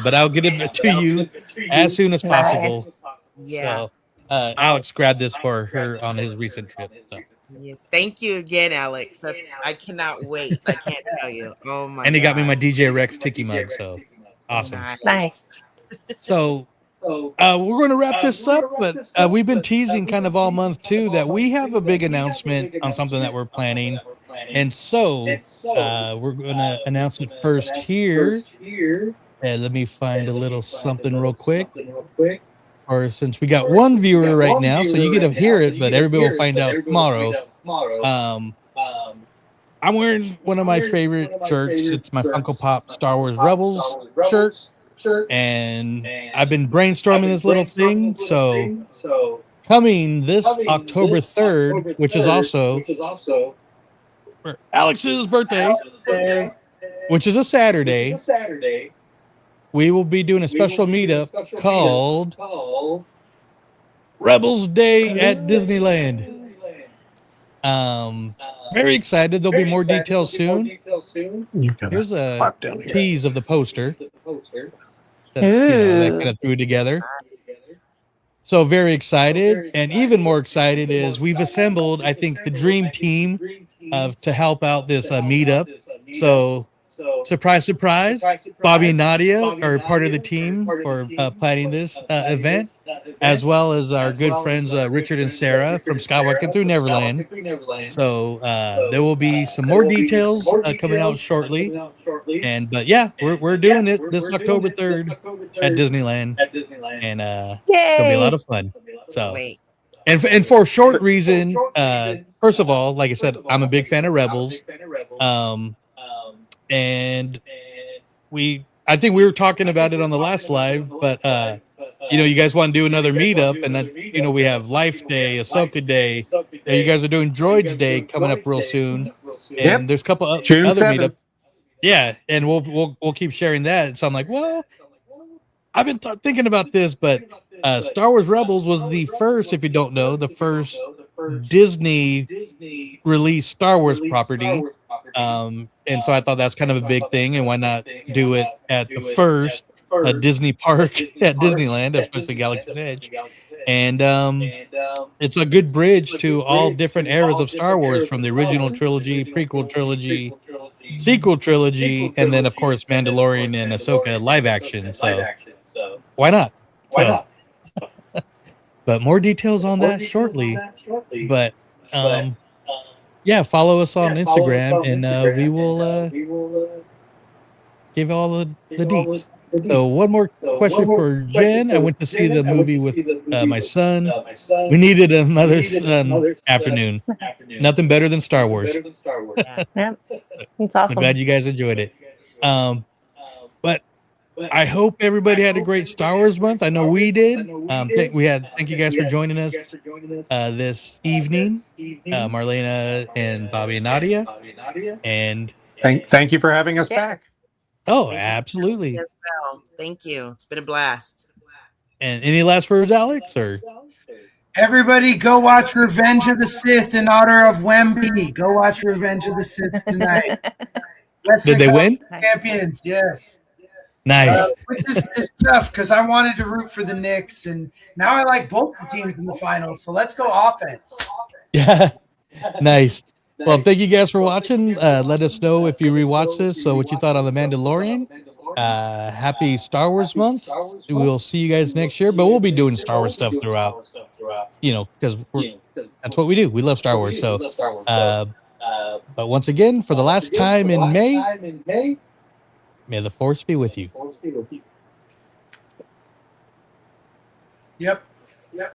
But I'll get it to you as soon as possible. Yeah. So Alex grabbed this for her on his recent trip. So. Yes, thank you again, Alex. I cannot wait. I can't tell you. Oh my! And he got me my DJ Rex Tiki mug. So awesome. Nice. So we're going to wrap this up, but we've been teasing kind of all month too that we have a big announcement on something that we're planning, and so we're going to announce it first here. And let me find a little something real quick. Or since we got one viewer right now, so you get to hear it, but everybody will find out tomorrow. I'm wearing one of my favorite shirts. It's my Funko Pop Star Wars Rebels shirt. And I've been brainstorming this little thing. So coming this October 3rd, which is also Alex's birthday, which is a Saturday, we will be doing a special meetup called Rebels Day at Disneyland. Very excited. There'll be more details soon. Here's a tease of the poster that, that kind of threw together. So very excited, and even more excited is we've assembled, I think, the dream team to help out this meetup. So surprise, surprise, Bobby and Nadia are part of the team for planning this event, as well as our good friends Richard and Sarah from Skywalking Through Neverland. So there will be some more details coming out shortly. But yeah, we're doing it this October 3rd at Disneyland, and it's gonna be a lot of fun. So, and for a short reason, first of all, like I said, I'm a big fan of Rebels, and I think we were talking about it on the last live, but you guys want to do another meetup, and that we have Life Day, Ahsoka Day, you guys are doing Droids Day coming up real soon, and there's a couple other June 7th. meetups. Yeah, and we'll keep sharing that. So I'm like, well, I've been thinking about this, but Star Wars Rebels was the first, if you don't know, the first Disney released Star Wars property. And so I thought that's kind of a big thing, and why not do it at the first Disney park at Disneyland, especially Galaxy's Edge. And it's a good bridge to all different eras of Star Wars, from the original trilogy, prequel trilogy, sequel trilogy, and then of course Mandalorian and Ahsoka live action. So why not? But more details on that shortly. But yeah, follow us on Instagram, and we will give all the deets. So one more question for Jen. I went to see the movie with my son. We needed a mother's afternoon. Nothing better than Star Wars. Yeah, it's awesome. I'm glad you guys enjoyed it. But I hope everybody had a great Star Wars month. I know we did. Thank you guys for joining us this evening, Marlena and Bobby and Nadia. And Thank you for having us back. Oh, absolutely. As well. Thank you. It's been a blast. And any last words, Alex? Or everybody, go watch Revenge of the Sith in honor of Wemby. Go watch Revenge of the Sith tonight. Did they win? Champions, yes. Nice. Which is tough because I wanted to root for the Knicks, and now I like both the teams in the finals. So let's go offense. Yeah, nice. Well, thank you guys for watching. Let us know if you rewatch this. So what you thought on The Mandalorian. Happy Star Wars month. We'll see you guys next year, but we'll be doing Star Wars stuff throughout, because that's what we do. We love Star Wars. So, but once again, for the last time in May, may the Force be with you. Yep.